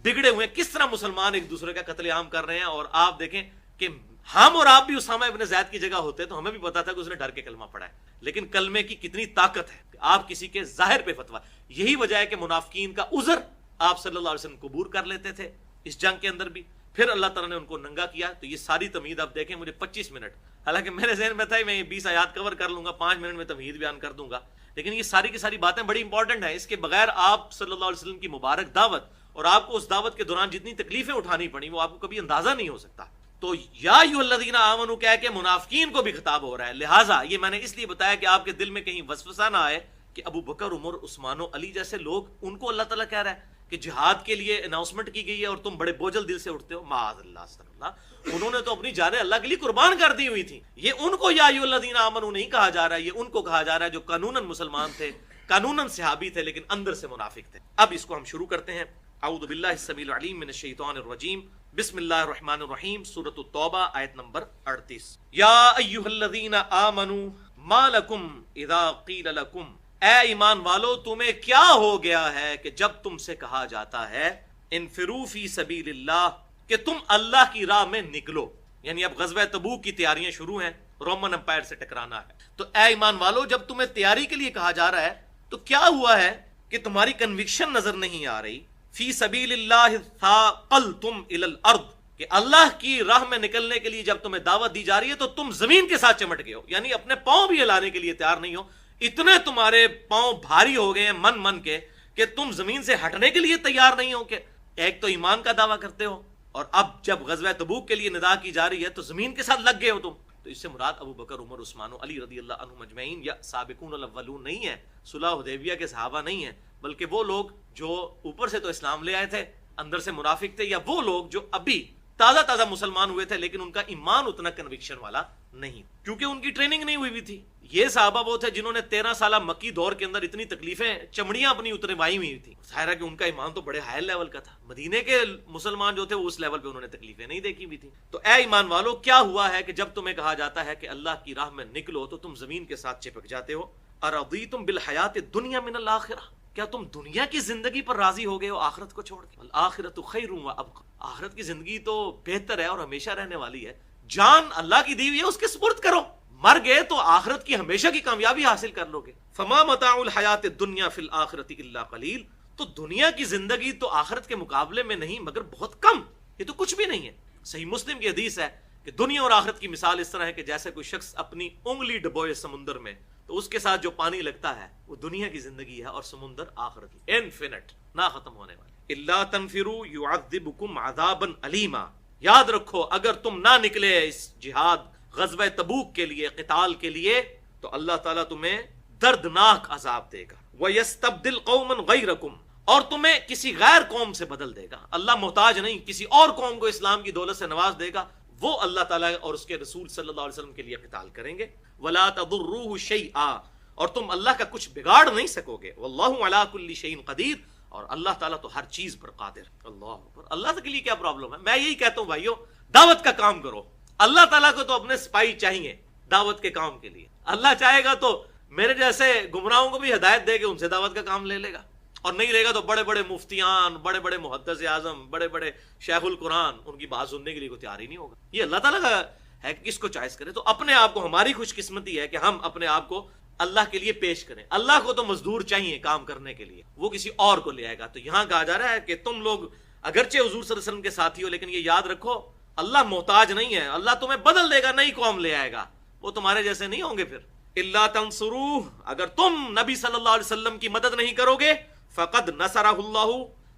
بگڑے ہوئے ہیں. کس طرح مسلمان ایک دوسرے کا قتل عام کر رہے ہیں. اور آپ دیکھیں کہ ہم اور آپ بھی اسامہ ابن زید کی جگہ ہوتے تو ہمیں بھی پتا تھا کہ اس نے ڈر کے کلمہ پڑھا ہے، لیکن کلمے کی کتنی طاقت ہے کہ آپ کسی کے ظاہر پہ فتویٰ. یہی وجہ ہے کہ منافقین کا عذر آپ صلی اللہ علیہ وسلم قبول کر لیتے تھے اس جنگ کے اندر بھی. پھر اللہ تعالیٰ نے ان کو ننگا کیا. تو یہ ساری تمہید آپ دیکھیں، مجھے 25 منٹ، حالانکہ میرے ذہن میں تھا میں یہ 20 آیات کور کر لوں گا، 5 منٹ میں تمہید بیان کر دوں گا، لیکن یہ ساری کی ساری باتیں بڑی امپورٹنٹ ہیں. اس کے بغیر آپ صلی اللہ علیہ وسلم کی مبارک دعوت اور آپ کو اس دعوت کے دوران جتنی تکلیفیں اٹھانی پڑی وہ آپ کو کبھی اندازہ نہیں ہو سکتا. تو یا ایھا الذین آمنوا کہہ کے منافقین کو بھی خطاب ہو رہا ہے. لہٰذا یہ میں نے اس لیے بتایا کہ آپ کے دل میں کہیں وسوسہ نہ آئے کہ ابو بکر، عمر، عثمان و علی جیسے لوگ، ان کو اللہ تعالیٰ کہہ رہا ہے کہ جہاد کے لیے اناؤنسمنٹ کی گئی ہے اور تم بڑے بوجھل دل سے اٹھتے ہو. معاذ اللہ، استغفر اللہ. انہوں نے تو اپنی جانیں اللہ کے لیے قربان کر دی ہوئی تھی. یہ ان کو یا ایھا الذین آمنوا نہیں کہا جا رہا ہے، یہ ان کو کہا جا رہا ہے جو قانوناً مسلمان تھے، قانوناً صحابی تھے، لیکن اندر سے منافق تھے. اب اس کو ہم شروع کرتے ہیں. اعوذ باللہ السمیع العلیم من الشیطان الرجیم، بسم اللہ الرحمن الرحیم. سورۃ التوبہ آیت نمبر 38. یا ایھا الذین آمنوا ما لکم اذا قیل لکم، اے ایمان والو تمہیں کیا ہو گیا ہے کہ جب تم سے کہا جاتا ہے انفروا فی سبیل اللہ، کہ تم اللہ کی راہ میں نکلو. یعنی اب غزوہ تبوک کی تیاریاں شروع ہیں، رومن امپائر سے ٹکرانا ہے. تو اے ایمان والو جب تمہیں تیاری کے لیے کہا جا رہا ہے تو کیا ہوا ہے کہ تمہاری کنوکشن نظر نہیں آ رہی. فی سبیل اللہ ثاقلتم الی الارض، کہ اللہ کی راہ میں نکلنے کے لیے جب تمہیں دعوت دی جا رہی ہے تو تم زمین کے ساتھ چمٹ گئے ہو، یعنی اپنے پاؤں بھی ہلانے کے لیے تیار نہیں ہو. اتنے تمہارے پاؤں بھاری ہو گئے ہیں من کے کہ تم زمین سے ہٹنے کے لیے تیار نہیں ہو. کہ ایک تو ایمان کا دعویٰ کرتے ہو اور اب جب غزوہ تبوک کے لیے ندا کی جا رہی ہے تو زمین کے ساتھ لگ گئے ہو تم. تو اس سے مراد ابو بکر، عمر، عثمان و علی رضی اللہ عنہم اجمعین یا سابقون الاولون نہیں ہے، صلح حدیبیہ کے صحابہ نہیں ہیں، بلکہ وہ لوگ جو اوپر سے تو اسلام لے آئے تھے، اندر سے منافق تھے، یا وہ لوگ جو ابھی تازہ مسلمان ہوئے تھے لیکن ان کا ایمان اتنا کنوکشن والا نہیں، کیونکہ ان کی ٹریننگ نہیں ہوئی تھی. یہ صحابہ وہ تھے جنہوں نے 13 سالہ مکی دور کے اندر اتنی تکلیفیں، چمڑیاں اپنی اتروائی ہوئی تھی. ظاہر ہے کہ ان کا ایمان تو بڑے ہائی لیول کا تھا. مدینے کے مسلمان جو تھے وہ اس لیول پہ انہوں نے تکلیفیں نہیں دیکھی ہوئی تھی. تو اے ایمان والو کیا ہوا ہے کہ جب تمہیں کہا جاتا ہے کہ اللہ کی راہ میں نکلو تو تم زمین کے ساتھ چپک جاتے ہو. ارضیتم بالحیات الدنیا من الاخرہ، کیا تم دنیا کی زندگی پر راضی ہو گئے ہو آخرت کو چھوڑ کے؟ الآخرۃ خیر و ابقی، آخرت کی زندگی تو بہتر ہے اور ہمیشہ رہنے والی ہے. جان اللہ کی دی ہوئی ہے، اس کے سپرد کرو. مر گئے تو آخرت کی ہمیشہ کی کامیابی حاصل کر لو گے. فما متاع الحیات الدنیا فی الآخرۃ الا قلیل، تو دنیا کی زندگی تو آخرت کے مقابلے میں نہیں مگر بہت کم، یہ تو کچھ بھی نہیں ہے. صحیح مسلم کی حدیث ہے کہ دنیا اور آخرت کی مثال اس طرح ہے کہ جیسے کوئی شخص اپنی انگلی ڈبوئے سمندر میں تو اس کے ساتھ جو پانی لگتا ہے وہ دنیا کی زندگی ہے اور سمندر آخرت کی، انفینٹ، نہ ختم ہونے والی. الا تنفروا يعذبكم عذابا الیما، یاد رکھو اگر تم نہ نکلے اس جہاد غزوہ تبوک کے لیے، قتال کے لیے، تو اللہ تعالیٰ تمہیں دردناک عذاب دے گا. وَيَسْتَبْدِلْ قَوْمًا غَيْرَكُمْ، اور تمہیں کسی غیر قوم سے بدل دے گا. اللہ محتاج نہیں، کسی اور قوم کو اسلام کی دولت سے نواز دے گا. وہ اللہ تعالیٰ اور اس کے رسول صلی اللہ علیہ وسلم کے لیے قتال کریں گے. وَلَا تَضُرُّوهُ شَيْئًا، اور تم اللہ کا کچھ بگاڑ نہیں سکو گے. وَاللَّهُ عَلَىٰ كُلِّ شَيْءٍ قَدِيرٌ، اور اللہ تعالیٰ تو ہر چیز پر قادر. اللہ اکبر. اللہ کے لیے کیا پرابلم ہے؟ میں یہی کہتا ہوں بھائیو، دعوت کا کام کرو. اللہ تعالیٰ کو تو اپنے سپاہی چاہیے دعوت کے کام کے لیے. اللہ چاہے گا تو میرے جیسے گمراہوں کو بھی ہدایت دے کے ان سے دعوت کا کام لے لے گا، اور نہیں لے گا تو بڑے بڑے مفتیان، بڑے بڑے محدث اعظم، بڑے بڑے شیخ القرآن، ان کی بات سننے کے لیے کوئی تیار ہی نہیں ہوگا. یہ اللہ تعالیٰ کا ہے کہ کس کو چوائس کرے. تو اپنے آپ کو، ہماری خوش قسمتی ہے کہ ہم اپنے آپ کو اللہ کے لیے پیش کریں. اللہ کو تو مزدور چاہیے کام کرنے کے لیے، وہ کسی اور کو لے آئے گا. تو یہاں کہا جا رہا ہے کہ تم لوگ اگرچہ حضور صلی اللہ علیہ وسلم کے ساتھی ہو، لیکن یہ یاد رکھو اللہ محتاج نہیں ہے. اللہ تمہیں بدل دے گا، نئی قوم لے آئے گا، وہ تمہارے جیسے نہیں ہوں گے. پھر الا تنصروہ، اگر تم نبی صلی اللہ علیہ وسلم کی مدد نہیں کرو گے، فقد نصرہ اللہ،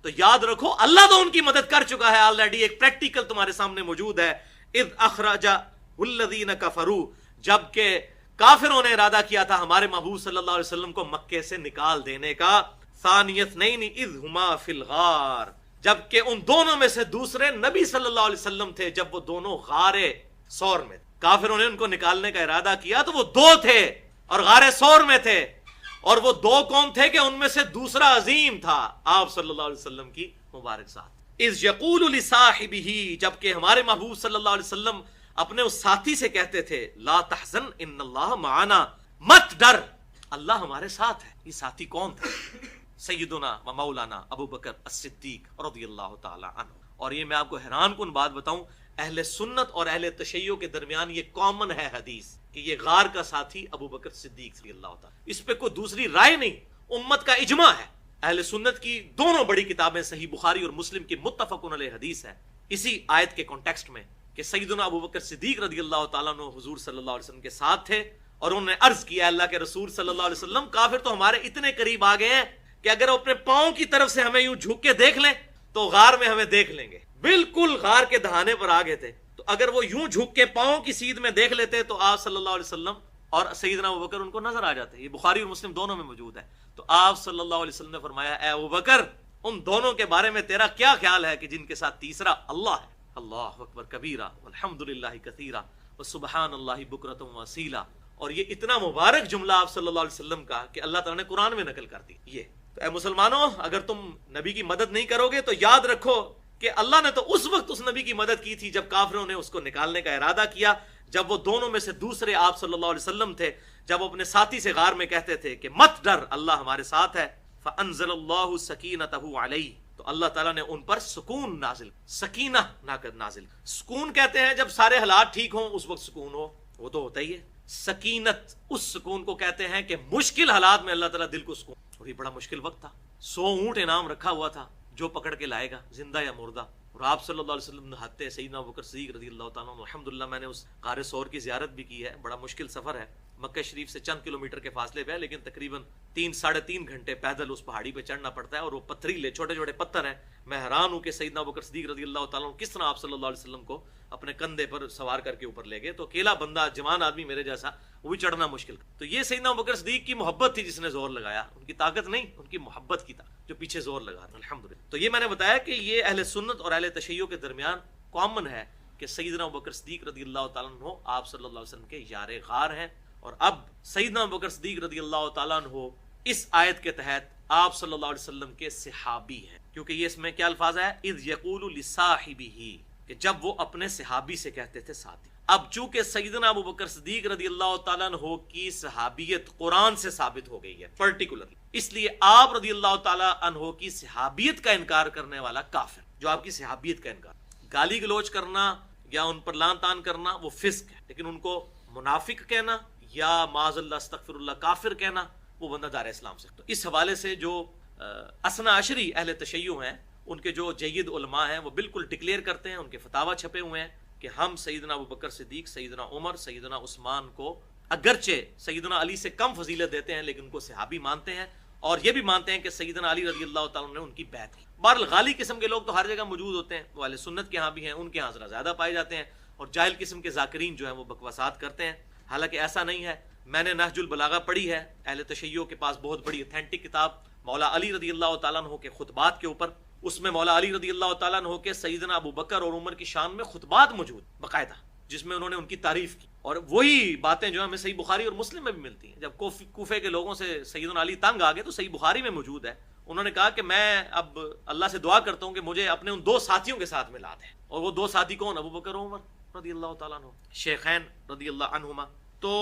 تو یاد رکھو اللہ تو ان کی مدد کر چکا ہے آلریڈی. ایک پریکٹیکل تمہارے سامنے موجود ہے. اذ اخرج الذین کفروا، جبکہ کافروں نے ارادہ کیا تھا ہمارے محبوب صلی اللہ علیہ وسلم کو مکے سے نکال دینے کا. ثانی اثنین اذ ہما فی الغار، جبکہ ان دونوں میں سے دوسرے نبی صلی اللہ علیہ وسلم تھے جب وہ دونوں غار ثور میں. کافروں نے ان کو نکالنے کا ارادہ کیا تو وہ دو تھے اور غار ثور میں تھے، اور وہ دو کون تھے کہ ان میں سے دوسرا عظیم تھا آپ صلی اللہ علیہ وسلم کی مبارک ذات. اذ یقول لصاحبہ، جبکہ ہمارے محبوب صلی اللہ علیہ وسلم اپنے اس ساتھی سے کہتے تھے لا تحزن ان اللہ معنا، مت ڈر، اللہ ہمارے ساتھ ہے۔ یہ ساتھی کون تھے؟ سیدنا و مولانا ابو بکر الصدیق رضی اللہ تعالی عنہ۔ اور یہ میں آپ کو حیران کن بات بتاؤں، اہل سنت اور اہل تشیع کے درمیان یہ کامن ہے حدیث کہ یہ غار کا ساتھی ابو بکر صدیق رضی اللہ تعالی، اس پہ کوئی دوسری رائے نہیں، امت کا اجماع ہے۔ اہل سنت کی دونوں بڑی کتابیں صحیح بخاری اور مسلم کی متفق علیہ حدیث ہے اسی آیت کے کانٹیکسٹ میں کہ سیدنا ابو بکر صدیق رضی اللہ تعالیٰ عنہ حضور صلی اللہ علیہ وسلم کے ساتھ تھے، اور انہوں نے عرض کیا اللہ کے رسول صلی اللہ علیہ وسلم کافر تو ہمارے اتنے قریب آ گئے ہیں کہ اگر اپنے پاؤں کی طرف سے ہمیں یوں جھک کے دیکھ لیں تو غار میں ہمیں دیکھ لیں گے، بالکل غار کے دہانے پر آ گئے تھے۔ تو اگر وہ یوں جھک کے پاؤں کی سیدھ میں دیکھ لیتے تو آپ صلی اللہ علیہ وسلم اور سیدنا ابو بکر ان کو نظر آ جاتے۔ یہ بخاری اور مسلم دونوں میں موجود ہے۔ تو آپ صلی اللہ علیہ وسلم نے فرمایا اے ابو بکر، ان دونوں کے بارے میں تیرا کیا خیال ہے کہ جن کے ساتھ تیسرا اللہ ہے؟ اللہ اکبر کبیرہ والحمدللہ کثیرہ وسبحان اللہ بکرۃ واسیلہ۔ اور یہ اتنا مبارک جملہ آپ صلی اللہ علیہ وسلم کا کہ اللہ تعالیٰ نے قرآن میں نقل کر دی۔ یہ تو اے مسلمانوں، اگر تم نبی کی مدد نہیں کرو گے تو یاد رکھو کہ اللہ نے تو اس وقت اس نبی کی مدد کی تھی جب کافروں نے اس کو نکالنے کا ارادہ کیا، جب وہ دونوں میں سے دوسرے آپ صلی اللہ علیہ وسلم تھے، جب اپنے ساتھی سے غار میں کہتے تھے کہ مت ڈر، اللہ ہمارے ساتھ ہے۔ فانزل اللہ سکینتہ علیہ، تو اللہ تعالیٰ نے ان پر سکون نازل، سکینہ نازل۔ سکون کہتے ہیں جب سارے حالات ٹھیک ہوں اس وقت سکون ہو، وہ تو ہوتا ہی ہے۔ سکینت اس سکون کو کہتے ہیں کہ مشکل حالات میں اللہ تعالیٰ دل کو سکون، اور یہ بڑا مشکل وقت تھا، 100 اونٹ انعام رکھا ہوا تھا، جو پکڑ کے لائے گا زندہ یا مردہ، اور آپ صلی اللہ علیہ وسلم نہاتے سیدنا ابوبکر صدیق رضی اللہ تعالیٰ عنہ۔ الحمدللہ میں نے اس غار ثور کی زیارت بھی کی ہے، بڑا مشکل سفر ہے، مکہ شریف سے چند کلومیٹر کے فاصلے پہ ہے، لیکن تقریباً 3-3.5 گھنٹے پیدل اس پہاڑی پہ چڑھنا پڑتا ہے، اور وہ پتھریلے چھوٹے چھوٹے پتھر ہیں۔ میں حیران ہوں کہ سیدنا ابوبکر صدیق رضی اللہ تعالیٰ عنہ کس طرح آپ صلی اللہ علیہ وسلم کو اپنے کندھے پر سوار کر کے اوپر لے گئے، تو اکیلا بندہ جوان آدمی میرے جیسا وہ بھی چڑھنا مشکل۔ تو یہ سیدنا ابوبکر صدیق کی محبت تھی جس نے زور لگایا، ان کی طاقت نہیں، ان کی محبت کی تھا جو پیچھے زور لگا رہا۔ الحمدللہ۔ تو یہ میں نے بتایا کہ یہ اہل سنت اور اہل تشیع کے درمیان کامن ہے کہ سیدنا ابوبکر صدیق رضی اللہ تعالیٰ عنہ آپ صلی اللہ علیہ وسلم کے یار غار ہیں۔ اور اب سیدنا ابوبکر صدیق رضی اللہ تعالیٰ عنہ اس آیت کے تحت آپ صلی اللہ علیہ وسلم کے صحابی ہیں، کیونکہ یہ اس میں کیا الفاظ ہے، اذ یقول لصاحبہ، کہ جب وہ اپنے صحابی سے کہتے تھے ساتھی۔ اب چونکہ سیدنا ابوبکر صدیق رضی اللہ تعالیٰ عنہ کی صحابیت قرآن سے ثابت ہو گئی ہے پرٹیکولرلی، اس لیے آپ رضی اللہ تعالیٰ عنہ کی صحابیت کا انکار کرنے والا کافر، جو آپ کی صحابیت کا انکار، گالی گلوچ کرنا یا ان پر لعن طعن کرنا وہ فسق ہے، لیکن ان کو منافق کہنا یا معاذ اللہ استغفر اللہ کافر کہنا وہ بندہ دار اسلام سے۔ تو اس حوالے سے جو اثنا عشری اہل تشیع ہیں، ان کے جو جید علماء ہیں وہ بالکل ڈکلیئر کرتے ہیں، ان کے فتاوی چھپے ہوئے ہیں کہ ہم سیدنا ابوبکر صدیق، سیدنا عمر، سیدنا عثمان کو اگرچہ سیدنا علی سے کم فضیلت دیتے ہیں لیکن ان کو صحابی مانتے ہیں، اور یہ بھی مانتے ہیں کہ سیدنا علی رضی اللہ تعالیٰ نے ان کی بیعت کی۔ بہرحال غالی قسم کے لوگ تو ہر جگہ موجود ہوتے ہیں، وہ اہل سنت کے ہاں بھی ہیں، ان کے ہاں ذرا زیادہ پائے جاتے ہیں، اور جاہل قسم کے ذاکرین جو ہیں وہ بکواسات کرتے ہیں، حالانکہ ایسا نہیں ہے۔ میں نے نہج البلاغہ پڑھی ہے، اہل تشیع کے پاس بہت بڑی اتھینٹک کتاب مولا علی رضی اللہ تعالیٰ عنہ کے خطبات کے اوپر، اس میں مولا علی رضی اللہ تعالیٰ عنہ کے سیدنا ابو بکر اور عمر کی شان میں خطبات موجود باقاعدہ، جس میں انہوں نے ان کی تعریف کی، اور وہی باتیں جو ہمیں صحیح بخاری اور مسلم میں بھی ملتی ہیں۔ جب کوفے کے لوگوں سے سیدنا علی تنگ آ گئے تو صحیح بخاری میں موجود ہے، انہوں نے کہا کہ میں اب اللہ سے دعا کرتا ہوں کہ مجھے اپنے ان 2 ساتھیوں کے ساتھ ملا دیں، اور وہ 2 ساتھی کون؟ ابو بکر اور عمر رضی اللہ تعالیٰ عنہ، شیخین رضی اللہ عنہما۔ تو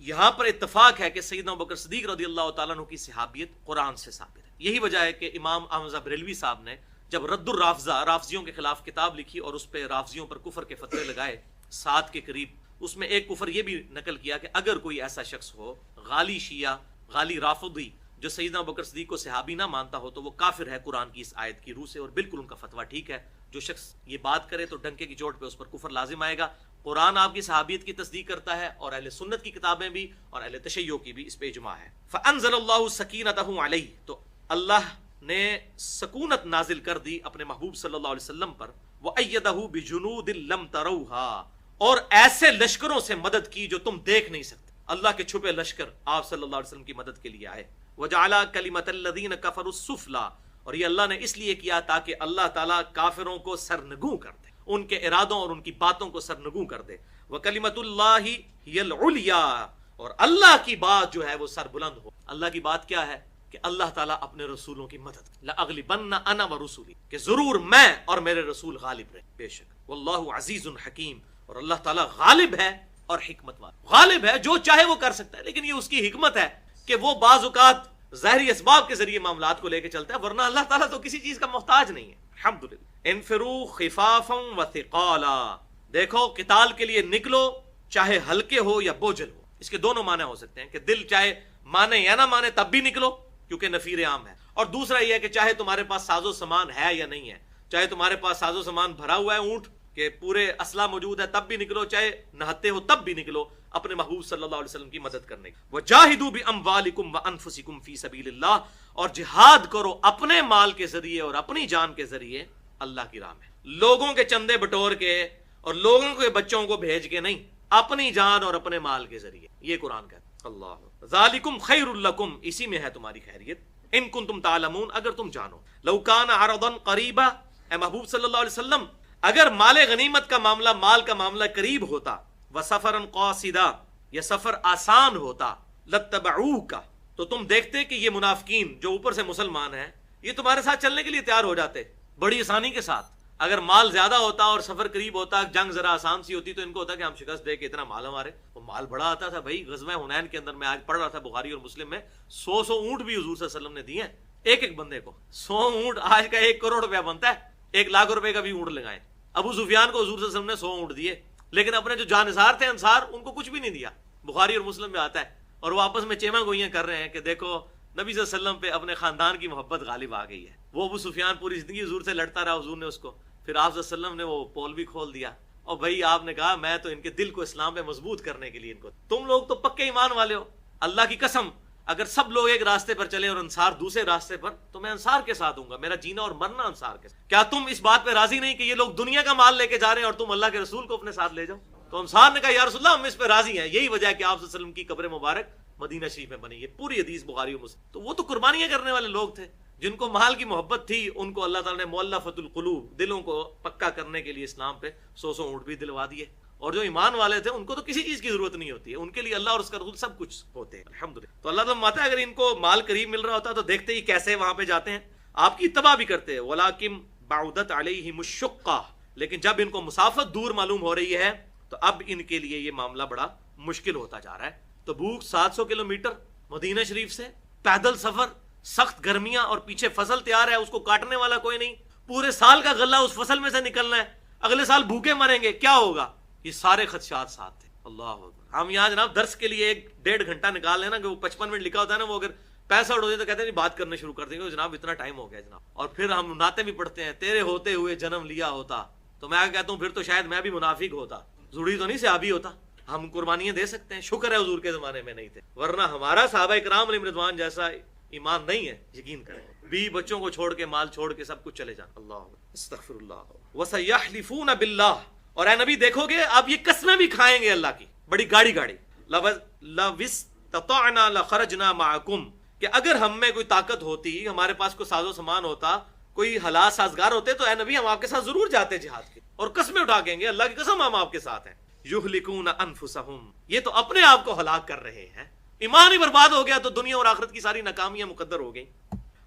یہاں پر اتفاق ہے کہ سیدنا ابوبکر صدیق رضی اللہ تعالیٰ عنہ کی صحابیت قرآن سے ثابت ہے۔ یہی وجہ ہے کہ امام احمد بریلوی صاحب نے جب رد الرافضہ، رافضیوں کے خلاف کتاب لکھی اور اس پہ رافضیوں پر کفر کے فتوے لگائے 7 کے قریب، اس میں ایک کفر یہ بھی نقل کیا کہ اگر کوئی ایسا شخص ہو غالی شیعہ، غالی رافضی، جو سیدنا ابوبکر صدیق کو صحابی نہ مانتا ہو تو وہ کافر ہے قرآن کی اس آیت کی روح سے، اور بالکل ان کا فتویٰ ٹھیک ہے۔ جو شخص یہ بات کرے تو ڈنکے کی چوٹ پہ اس پر کفر لازم آئے گا۔ قرآن آپ کی صحابیت کی تصدیق کرتا ہے، اور اہل سنت کی کتابیں بھی اور اہل تشیع کی بھی اس پہ اجماع ہے۔ فانزل اللہ سکینتہ علیہ، تو اللہ نے سکونت نازل کر دی اپنے محبوب صلی اللہ علیہ وسلم پر، وَأَيَّدَهُ بِجُنُودٍ لَمْ تَرَوْهَا، اور ایسے لشکروں سے مدد کی جو تم دیکھ نہیں سکتے۔ اللہ کے چھپے لشکر آپ صلی اللہ علیہ وسلم کی مدد کے لیے آئے۔ وَجَعَلَ كَلِمَةَ الَّذِينَ كَفَرُوا السُّفْلَىٰ، اور یہ اللہ نے اس لیے کیا تاکہ اللہ تعالیٰ کافروں کو سرنگوں کر دے، ان کے ارادوں اور ان کی باتوں کو سرنگوں کر دے۔ وَكَلِمَةُ اللَّهِ هِيَ الْعُلْيَا، اور اللہ کی بات جو ہے وہ سر بلند ہو۔ اللہ کی بات کیا ہے؟ کہ اللہ تعالیٰ اپنے رسولوں کی مدد، لَأَغْلِبَنَّ أَنَا وَرُسُلِي، کہ ضرور میں اور میرے رسول غالب رہے، بے شک، واللہ عزیز حکیم، اور اللہ تعالیٰ غالب ہے اور حکمت والا، غالب ہے، جو چاہے وہ کر سکتا ہے، لیکن یہ اس کی حکمت ہے کہ وہ بعض اوقات ظاہری اسباب کے ذریعے معاملات کو لے کے چلتا ہے، ورنہ اللہ تعالیٰ تو کسی چیز کا محتاج نہیں ہے. الحمدللہ. انفروا خفافا وثقالا، دیکھو قتال کے لیے نکلو چاہے ہلکے ہو یا بوجھل ہو. اس کے دونوں معنی ہو سکتے ہیں کہ دل چاہے مانے یا نہ مانے تب بھی نکلو کیونکہ نفیر عام ہے، اور دوسرا یہ ہے کہ چاہے تمہارے پاس ساز و سامان ہے یا نہیں ہے، چاہے تمہارے پاس ساز و سامان بھرا ہوا ہے اونٹ کہ پورے اسلحہ موجود ہے تب بھی نکلو، چاہے نہتے ہو تب بھی نکلو اپنے محبوب صلی اللہ علیہ وسلم کی مدد کرنے کی. وجاہدوا باموالکم وانفسکم فی سبیل اللہ، اور جہاد کرو اپنے مال کے ذریعے اور اپنی جان کے ذریعے اللہ کی راہ میں. لوگوں کے چندے بٹور کے اور لوگوں کے بچوں کو بھیج کے نہیں، اپنی جان اور اپنے مال کے ذریعے. یہ قرآن کہتا ہے. اللہ ذالکم خیر لکم، اسی میں ہے تمہاری خیریت. ان کنتم تعلمون، اگر تم جانو. لو کان عرضا قریبا، اے محبوب صلی اللہ علیہ وسلم اگر مال غنیمت کا معاملہ، مال کا معاملہ قریب ہوتا، وسفرا قاصدا، یا سفر آسان ہوتا، لتبعوک، تو تم دیکھتے کہ یہ منافقین جو اوپر سے مسلمان ہیں یہ تمہارے ساتھ چلنے کے لیے تیار ہو جاتے بڑی آسانی کے ساتھ. اگر مال زیادہ ہوتا اور سفر قریب ہوتا، جنگ ذرا آسان سی ہوتی، تو ان کو ہوتا کہ ہم شکست دے کے اتنا مال ہمارے، وہ مال بڑا آتا تھا بھائی. غزوہ حنین کے اندر میں آج پڑھ رہا تھا بخاری اور مسلم میں، 100 اونٹ بھی حضور صلی اللہ علیہ وسلم نے دیے ہیں ایک ایک بندے کو. 100 اونٹ آج کا 1 کروڑ روپیہ بنتا ہے، 1 لاکھ روپے کا بھی اونٹ لگائیں. ابو سفیان کو حضور صلی اللہ علیہ وسلم نے 100 اونٹ دیے، لیکن اپنے جو جانثار تھے انصار ان کو کچھ بھی نہیں دیا. بخاری اور مسلم میں آتا ہے. اور وہ آپس میں چیما گوئیاں کر رہے ہیں کہ دیکھو نبی صلی اللہ علیہ وسلم پہ اپنے خاندان کی محبت غالب آ گئی ہے. وہ ابو سفیان پوری زندگی حضور سے لڑتا رہا، حضور نے اس کو، پھر آپ صلی اللہ علیہ وسلم نے وہ پول بھی کھول دیا. اور بھائی آپ نے کہا میں تو ان کے دل کو اسلام پہ مضبوط کرنے کے لیے ان کو، تم لوگ تو پکے ایمان والے ہو، اللہ کی قسم اگر سب لوگ ایک راستے پر چلے اور انصار دوسرے راستے پر، تو میں انصار کے ساتھ ہوں گا، میرا جینا اور مرنا انصار کے ساتھ. کیا تم اس بات پہ راضی نہیں کہ یہ لوگ دنیا کا مال لے کے جا رہے ہیں اور تم اللہ کے رسول کو اپنے ساتھ لے جاؤ؟ تو انصار نے کہا یا رسول اللہ ہم اس پہ راضی ہیں. یہی وجہ ہے کہ آپ صلی اللہ علیہ وسلم کی قبر مبارک مدینہ شریف میں بنی. یہ پوری حدیث بخاری و مسلم. تو وہ تو قربانیاں کرنے والے لوگ تھے، جن کو مال کی محبت تھی، ان کو اللہ تعالیٰ نے مؤلفۃ القلوب، دلوں کو پکا کرنے کے لیے اسلام پہ 100 اونٹ بھی دلوا دیے. اور جو ایمان والے تھے ان کو تو کسی چیز کی ضرورت نہیں ہوتی ہے، ان کے لیے اللہ اور اس کا رسول سب کچھ ہوتے ہیں. الحمدللہ. تو اللہ تعالیٰ ماتا ہے اگر ان کو مال قریب مل رہا ہوتا تو دیکھتے ہی کیسے وہاں پہ جاتے ہیں، آپ کی اتباع بھی کرتے ہیں. وَلَٰكِن بَعُدَتْ عَلَيْهِمُ الشُّقَّةُ، لیکن جب ان کو مسافت دور معلوم ہو رہی ہے تو اب ان کے لیے یہ معاملہ بڑا مشکل ہوتا جا رہا ہے. تبوک 700 کلومیٹر مدینہ شریف سے پیدل سفر، سخت گرمیاں، اور پیچھے فصل تیار ہے، اس کو کاٹنے والا کوئی نہیں، پورے سال کا غلہ اس فصل میں سے نکلنا ہے، اگلے سال بھوکے مریں گے، کیا ہوگا؟ یہ سارے خدشات ساتھ تھے. اللہ اکبر. ہم یہاں جناب درس کے لیے 1.5 گھنٹہ نکال لینا کہ وہ 55 منٹ لکھا ہوتا ہے نا، وہ اگر 65 ہو جائے تو کہتے ہیں بات کرنا شروع کر دیں گے، جناب اتنا ٹائم ہو گیا جناب. اور پھر ہم نعتیں بھی پڑھتے ہیں، تیرے ہوتے ہوئے جنم لیا ہوتا، تو میں کہتا ہوں پھر تو شاید میں بھی منافق ہوتا، ضروری تو نہیں صحابی ہوتا. ہم قربانیاں دے سکتے ہیں، شکر ہے حضور کے زمانے میں نہیں تھے، ورنہ ہمارا صحابہ کرام علیہم رضوان جیسا ایمان نہیں ہے. یقین کریں، بیوی بچوں کو چھوڑ کے، مال چھوڑ کے، سب کچھ چلے جانا. اللہ استغفر اللہ. وَسَيَحْلِفُونَ بِاللَّهِ، اور اے نبی دیکھو گے اب یہ قسمیں بھی کھائیں گے اللہ کی، بڑی گاڑی. لَوِسْتَطَعْنَا لَخَرَجْنَا مَعَكُمْ، کہ اگر ہم میں کوئی طاقت ہوتی، ہمارے پاس کوئی ساز و سامان ہوتا، کوئی حالات سازگار ہوتے، تو اے نبی ہم آپ کے ساتھ ضرور جاتے جہاد کے. اور قسمیں اٹھا کہیں گے اللہ کی قسم ہم آپ کے ساتھ ہیں. یہلکون انفسہم، یہ تو اپنے آپ کو ہلاک کر رہے ہیں. ایمان ہی برباد ہو گیا تو دنیا اور آخرت کی ساری ناکامیاں مقدر ہو گئیں.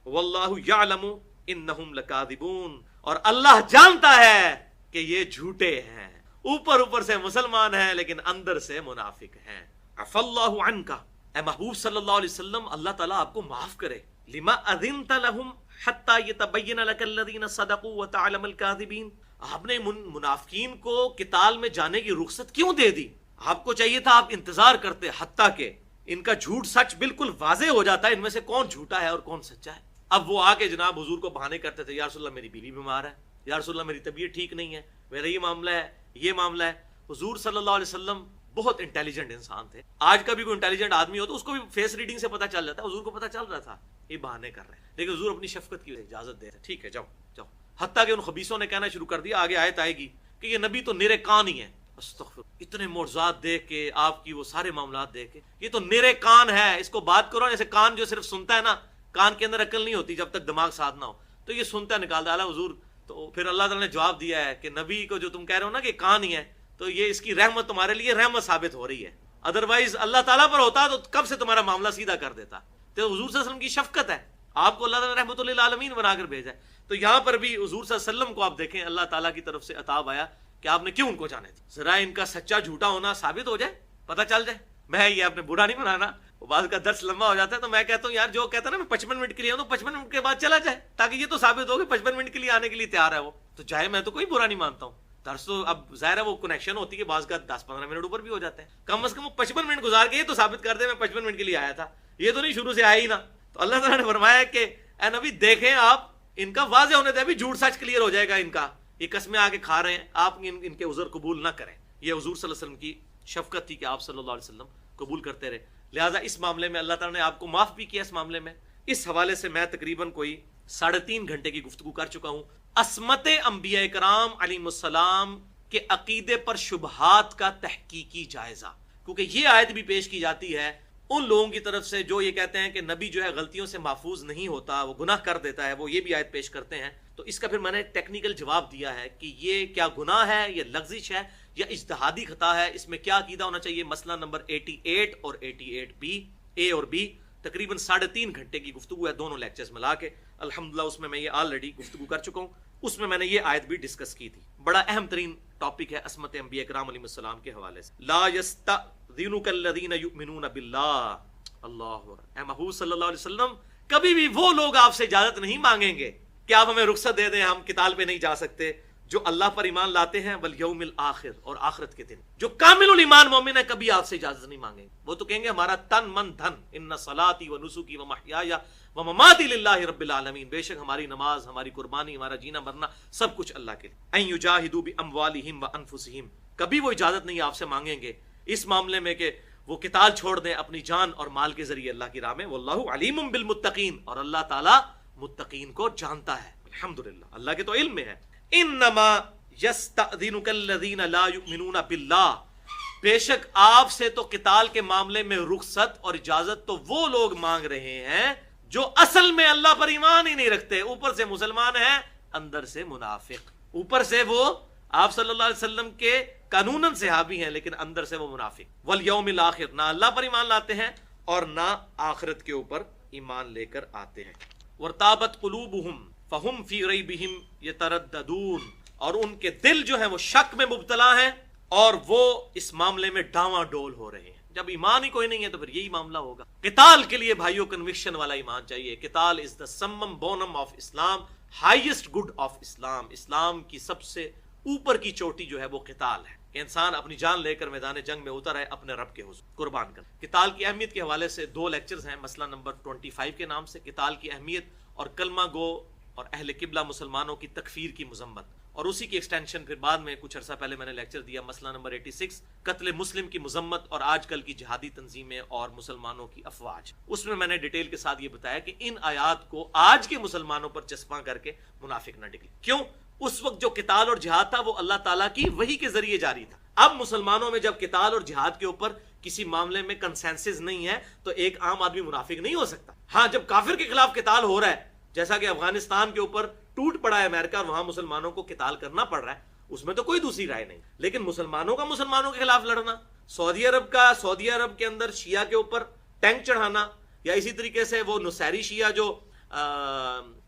واللہ یعلم انہم لکاذبون، اور اللہ جانتا ہے کہ یہ جھوٹے ہیں، اوپر سے مسلمان ہیں لیکن اندر سے منافق ہیں. عفا اللہ عنک، اے محبوب صلی اللہ علیہ وسلم اللہ تعالیٰ آپ کو معاف کرے. لما اذنت لہم حتی یتبین لک الذین صدقوا وتعلم الکاذبین، آپ نے منافقین کو قتال میں جانے کی رخصت کیوں دے دی؟ آپ کو چاہیے تھا آپ انتظار کرتے حتیٰ کہ ان کا جھوٹ سچ بالکل واضح ہو جاتا ہے، ان میں سے کون جھوٹا ہے اور کون سچا ہے. اب وہ آ کے جناب حضور کو بہانے کرتے تھے، یا رسول اللہ میری بیوی بیمار ہے، یا رسول اللہ میری طبیعت ٹھیک نہیں ہے، میرا یہ معاملہ ہے، یہ معاملہ ہے. حضور صلی اللہ علیہ وسلم بہت انٹیلیجنٹ انسان تھے. آج کا بھی کوئی انٹیلیجنٹ آدمی ہو تو اس کو بھی فیس ریڈنگ سے پتہ چل جاتا ہے. حضور کو پتہ چل رہا تھا یہ بہانے کر رہے ہیں، لیکن حضور اپنی شفقت کی اجازت دے رہے، ٹھیک ہے جاؤ جاؤ. حتیٰ کہ ان خبیثوں نے کہنا شروع کر دیا، آگے آیت آئے گی کہ یہ نبی تو نرے کان ہی ہے. استغفر، اتنے معجزات دیکھ کے، آپ کی وہ سارے معاملات دیکھ کے، یہ تو نرے کان ہے، اس کو بات کرو. جیسے کان جو صرف سنتا ہے نا، کان کے اندر عقل نہیں ہوتی جب تک دماغ ساتھ نہ ہو، تو یہ سنتا نکالتا ہے حضور. تو پھر اللہ تعالیٰ نے جواب دیا ہے کہ نبی کو جو تم کہہ رہے ہو نا کہ کان ہی ہے، تو یہ اس کی رحمت تمہارے لیے رحمت ثابت ہو رہی ہے. ادروائز اللہ تعالیٰ پر ہوتا تو کب سے تمہارا معاملہ سیدھا کر دیتا. تو حضور صلی اللہ علیہ وسلم کی شفقت ہے، آپ کو اللہ تعالیٰ نے رحمت للعالمین بنا کر بھیجا ہے. تو یہاں پر بھی حضور صلی اللہ علیہ وسلم کو آپ دیکھیں اللہ تعالیٰ کی طرف سے عطاب آیا کہ آپ نے کیوں ان کو جانے دی, ذرا ان کا سچا جھوٹا ہونا ثابت ہو جائے, پتہ چل جائے. میں یہ آپ نے برا نہیں بنانا, وہ بعض کا درس لمبا ہو جاتا ہے تو میں کہتا ہوں یار جو کہتا ہے نا میں 55 منٹ کے لیے ہوں تو 55 منٹ کے بعد چلا جائے, تاکہ یہ تو ثابت ہو کہ 55 منٹ کے لیے آنے کے لیے تیار ہے وہ تو جائے. میں تو کوئی برا نہیں مانتا ہوں, درس تو اب ظاہر ہے وہ کنیکشن ہوتی ہے, بعض کا 10-15 منٹ اوپر بھی ہو جاتے ہیں, کم از کم وہ 55 منٹ گزار کے یہ تو ثابت کر دے میں 55 منٹ کے لیے آیا تھا, یہ تو نہیں شروع سے آیا ہی نا. تو اللہ تعالیٰ نے فرمایا کہ اے نبی دیکھیں آپ ان کا واضح ہونے دیں, ابھی جھوٹ سچ کلیئر ہو جائے گا ان کا, یہ قسمیں آ کے کھا رہے ہیں, آپ ان کے عذر قبول نہ کریں. یہ حضور صلی اللہ علیہ وسلم کی شفقت تھی کہ آپ صلی اللہ علیہ وسلم قبول کرتے رہے. لہٰذا اس معاملے میں اللہ تعالیٰ نے آپ کو معاف بھی کیا. اس معاملے میں اس حوالے سے میں تقریباً کوئی 3.5 گھنٹے کی گفتگو کر چکا ہوں. عصمت انبیاء کرام علیہم السلام کے عقیدے پر شبہات کا تحقیقی جائزہ, کیونکہ یہ آیت بھی پیش کی جاتی ہے ان لوگوں کی طرف سے جو یہ کہتے ہیں کہ نبی جو ہے غلطیوں سے محفوظ نہیں ہوتا, وہ گناہ کر دیتا ہے, وہ یہ بھی آیت پیش کرتے ہیں. تو اس کا پھر میں نے ٹیکنیکل جواب دیا ہے کہ یہ کیا گناہ ہے, یہ لغزش ہے یا اجتہادی خطا ہے, اس میں کیا عقیدہ ہونا چاہیے. مسئلہ نمبر 88 اور 88B اے اور بی, تقریباً 3.5 گھنٹے کی گفتگو ہے دونوں لیکچرز ملا کے. الحمدللہ اس میں یہ آلریڈی گفتگو کر چکا ہوں, اس میں نے یہ آیت بھی ڈسکس کی تھی. بڑا اہم ترین ٹاپک ہے عصمت انبیاء کرام علیہ السلام کے حوالے سے. لا یستأذنک الذین یؤمنون باللہ, اللہ اے محبوب صلی اللہ علیہ وسلم کبھی بھی وہ لوگ آپ سے اجازت نہیں مانگیں گے کہ آپ ہمیں رخصت دے دیں, ہم قتال پہ نہیں جا سکتے, جو اللہ پر ایمان لاتے ہیں والیوم الآخر, اور آخرت کے دن, جو کامل الایمان مومن ہے, کبھی آپ سے اجازت نہیں مانگیں گے. وہ تو کہیں گے ہمارا تن من دھن, ان صلاتی و نسکی و محیایا و مماتی للہ رب العالمین, بے شک ہماری نماز, ہماری قربانی, ہمارا جینا مرنا سب کچھ اللہ کے لیے. ان یجاہدوا باموالہم وانفسہم, کبھی وہ اجازت نہیں آپ سے مانگیں گے اس معاملے میں کہ وہ قتال چھوڑ دیں اپنی جان اور مال کے ذریعے اللہ کی راہ میں. واللہ علیم بالمتقین, اور اللہ تعالی متقین کو جانتا ہے. الحمدللہ اللہ کے تو علم میں ہے. انما یستأذنک الذین لا یؤمنون باللہ, بے شک آپ سے تو قتال کے معاملے میں رخصت اور اجازت تو وہ لوگ مانگ رہے ہیں جو اصل میں اللہ پر ایمان ہی نہیں رکھتے, اوپر سے مسلمان ہیں اندر سے منافق, اوپر سے وہ آپ صلی اللہ علیہ وسلم کے قانوناً صحابی ہیں لیکن اندر سے وہ منافق. والیوم الآخر, نہ اللہ پر ایمان لاتے ہیں اور نہ آخرت کے اوپر ایمان لے کر آتے ہیں. وارتابت قلوبہم فہم فی ریبہم یترددون, اور ان کے دل جو ہیں وہ شک میں مبتلا ہیں اور وہ اس معاملے میں ڈاواں ڈول ہو رہے ہیں. جب ایمان ہی کوئی نہیں ہے تو پھر یہی معاملہ ہوگا. قتال کے لیے بھائیو کنوکشن والا ایمان چاہیے. قتال is the summum bonum of Islam, highest good of Islam, اسلام کی سب سے اوپر کی چوٹی جو ہے وہ قتال ہے, کہ انسان اپنی جان لے کر میدان جنگ میں اتر ہے اپنے رب کے حضور قربان کر. قتال کی اہمیت کے حوالے سے 2 لیکچرز ہیں, مسئلہ نمبر 25 کے نام سے قتال کی اہمیت اور کلمہ گو اور اہل قبلہ مسلمانوں کی تکفیر کی مذمت, اور اسی کی ایکسٹینشن پھر بعد میں کچھ عرصہ پہلے میں نے لیکچر دیا مسئلہ نمبر 86 قتل مسلم کی مذمت اور آج کل کی جہادی تنظیمیں اور مسلمانوں کی افواج. اس میں نے ڈیٹیل کے ساتھ یہ بتایا کہ ان آیات کو آج کے مسلمانوں پر چسپاں کر کے منافق نہ نکلے. کیوں؟ اس وقت جو قتال اور جہاد تھا وہ اللہ تعالیٰ کی وحی کے ذریعے جاری تھا. اب مسلمانوں میں جب قتال اور جہاد کے اوپر کسی معاملے میں کنسنسس نہیں ہے تو ایک عام آدمی منافق نہیں ہو سکتا. ہاں جب کافر کے خلاف قتال ہو رہا ہے, جیسا کہ افغانستان کے اوپر ٹوٹ پڑا ہے امریکہ اور وہاں مسلمانوں کو قتال کرنا پڑ رہا ہے, اس میں تو کوئی دوسری رائے نہیں, لیکن مسلمانوں کا مسلمانوں کے خلاف لڑنا, سعودی عرب کے اندر شیعہ کے اوپر ٹینک چڑھانا, یا اسی طریقے سے وہ نصیری شیعہ جو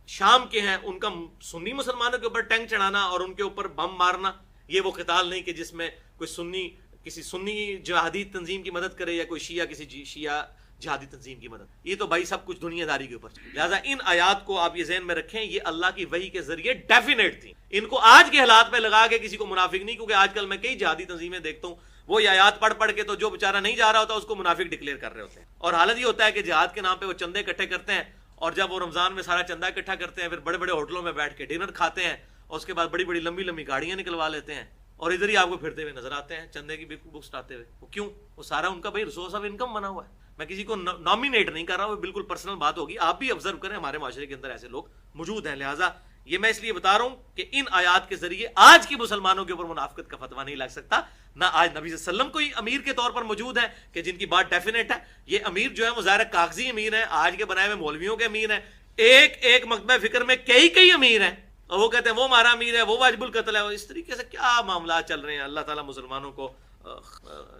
شام کے ہیں ان کا سنی مسلمانوں کے اوپر ٹینک چڑھانا اور ان کے اوپر بم مارنا, یہ وہ قتال نہیں کہ جس میں کوئی سنی کسی سنی جہادی تنظیم کی مدد کرے یا کوئی شیعہ کسی شیعہ جہادی تنظیم کی مدد. یہ تو بھائی سب کچھ دنیا داری کے اوپر. لہٰذا ان آیات کو آپ یہ ذہن میں رکھیں, یہ اللہ کی وحی کے ذریعے ڈیفینیٹ تھی. ان کو آج کے حالات میں لگا کے کسی کو منافق نہیں, کیونکہ آج کل میں کئی جہادی تنظیمیں دیکھتا ہوں وہ یہ آیات پڑھ کے تو جو بیچارہ نہیں جا رہا ہوتا اس کو منافق ڈکلیئر کر رہے ہوتے ہیں. اور حالت یہ ہوتا ہے کہ جہاد کے نام پہ وہ چندے اکٹھے کرتے ہیں, اور جب وہ رمضان میں سارا چندہ اکٹھا کرتے ہیں پھر بڑے بڑے ہوٹلوں میں بیٹھ کے ڈنر کھاتے ہیں, اور اس کے بعد بڑی بڑی لمبی لمبی گاڑیاں نکلوا لیتے ہیں, اور ادھر ہی آپ کو پھرتے ہوئے نظر آتے ہیں چندے کی بکس اٹھاتے ہوئے. وہ کیوں؟ وہ سارا ان کا بھائی سورس آف انکم بنا ہوا ہے. میں کسی کو نامینیٹ نہیں کر رہا ہوں, وہ بالکل پرسنل بات ہوگی, آپ بھی آبزرو کریں ہمارے معاشرے کے اندر ایسے لوگ موجود ہیں. لہٰذا یہ میں اس لیے بتا رہا ہوں کہ ان آیات کے ذریعے آج کے مسلمانوں کے اوپر منافقت کا فتویٰ نہیں لگ سکتا. نہ آج نبی صلی اللہ علیہ وسلم کوئی امیر کے طور پر موجود ہے کہ جن کی بات ڈیفینیٹ ہے. یہ امیر جو ہے وہ ظاہر کاغذی امیر ہیں, آج کے بنائے ہوئے مولویوں کے امیر ہیں. ایک مکتبہ فکر میں کئی امیر ہیں, اور وہ کہتے ہیں وہ ہمارا امیر ہے, وہ واجب القتل ہے. اس طریقے سے کیا معاملات چل رہے ہیں. اللہ تعالیٰ مسلمانوں کو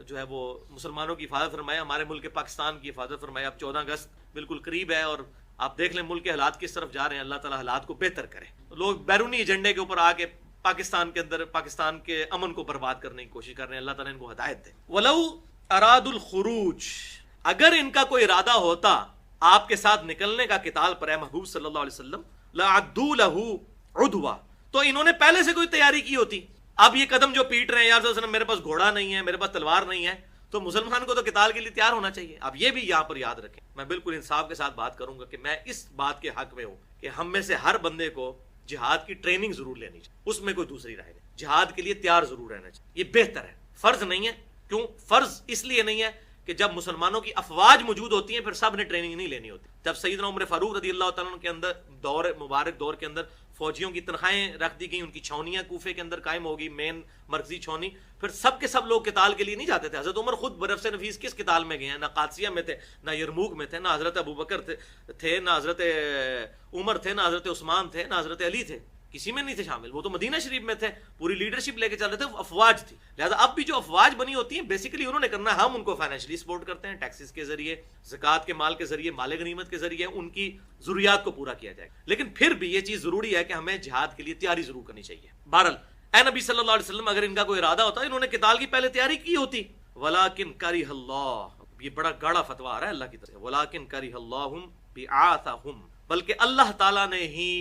جو ہے وہ مسلمانوں کی حفاظت فرمائے, ہمارے ملک پاکستان کی حفاظت فرمائے. اب 14 اگست بالکل قریب ہے اور آپ دیکھ لیں ملک کے حالات کس طرف جا رہے ہیں. اللہ تعالیٰ حالات کو بہتر کرے. لوگ بیرونی ایجنڈے کے اوپر آ کے پاکستان کے اندر پاکستان کے امن کو برباد کرنے کی کوشش کر رہے ہیں. اللہ تعالیٰ ان کو ہدایت دے. وَلَوْ أَرَادُوا الْخُرُوجِ، اگر ان کا کوئی ارادہ ہوتا آپ کے ساتھ نکلنے کا قتال پر اے محبوب صلی اللہ علیہ وسلم، لَعَدُّوا لَهُ عُدْوًا، تو انہوں نے پہلے سے کوئی تیاری کی ہوتی. اب یہ قدم جو پیٹ رہے ہیں، یار وسلم میرے پاس گھوڑا نہیں ہے، میرے پاس تلوار نہیں ہے، تو مسلمان کو تو قتال کے لیے تیار ہونا چاہیے. اب یہ بھی یہاں پر یاد رکھیں، میں بالکل انصاف کے ساتھ بات کروں گا کہ میں اس بات کے حق میں ہوں کہ ہم میں سے ہر بندے کو جہاد کی ٹریننگ ضرور لینی چاہیے. اس میں کوئی دوسری رائے نہیں، جہاد کے لیے تیار ضرور رہنا چاہیے. یہ بہتر ہے، فرض نہیں ہے. کیوں فرض؟ اس لیے نہیں ہے کہ جب مسلمانوں کی افواج موجود ہوتی ہیں پھر سب نے ٹریننگ نہیں لینی ہوتی. جب سیدنا عمر فاروق رضی اللہ تعالیٰ عنہ کے اندر مبارک دور کے اندر فوجیوں کی تنخواہیں رکھ دی گئیں، ان کی چھاونیاں کوفے کے اندر قائم ہوگی، مین مرکزی چھاونی، پھر سب کے سب لوگ قتال کے لیے نہیں جاتے تھے. حضرت عمر خود برف سے نفیس کس قتال میں گئے ہیں؟ نہ قادسیہ میں تھے، نہ یرموک میں تھے، نہ حضرت ابوبکر تھے، نہ حضرت عمر تھے، نہ حضرت عثمان تھے، نہ حضرت علی تھے، کسی میں نہیں تھے شامل. وہ تو مدینہ شریف میں تھے، پوری لیڈرشپ لے کے چل رہے تھے، افواج تھی. لہٰذا اب بھی جو افواج بنی ہوتی ہیں بیسیکلی انہوں نے کرنا ہے، ہم ان کو فائنینشلی سپورٹ کرتے ہیں، ٹیکسز کے ذریعے، زکوٰۃ کے مال کے ذریعے، مال غنیمت کے ذریعے ان کی ضروریات کو پورا کیا جائے. لیکن پھر بھی یہ چیز ضروری ہے کہ ہمیں جہاد کے لیے تیاری ضرور کرنی چاہیے. بہرحال اے نبی صلی اللہ علیہ وسلم، اگر ان کا کوئی ارادہ ہوتا انہوں نے قتال کی پہلے تیاری کی ہوتی. ولیکن کرہ اللہ، یہ بڑا گاڑا فتویٰ آ رہا ہے اللہ کی طرف سے، ولیکن کرہ اللہ بعاثہم، بلکہ اللہ تعالیٰ نے ہی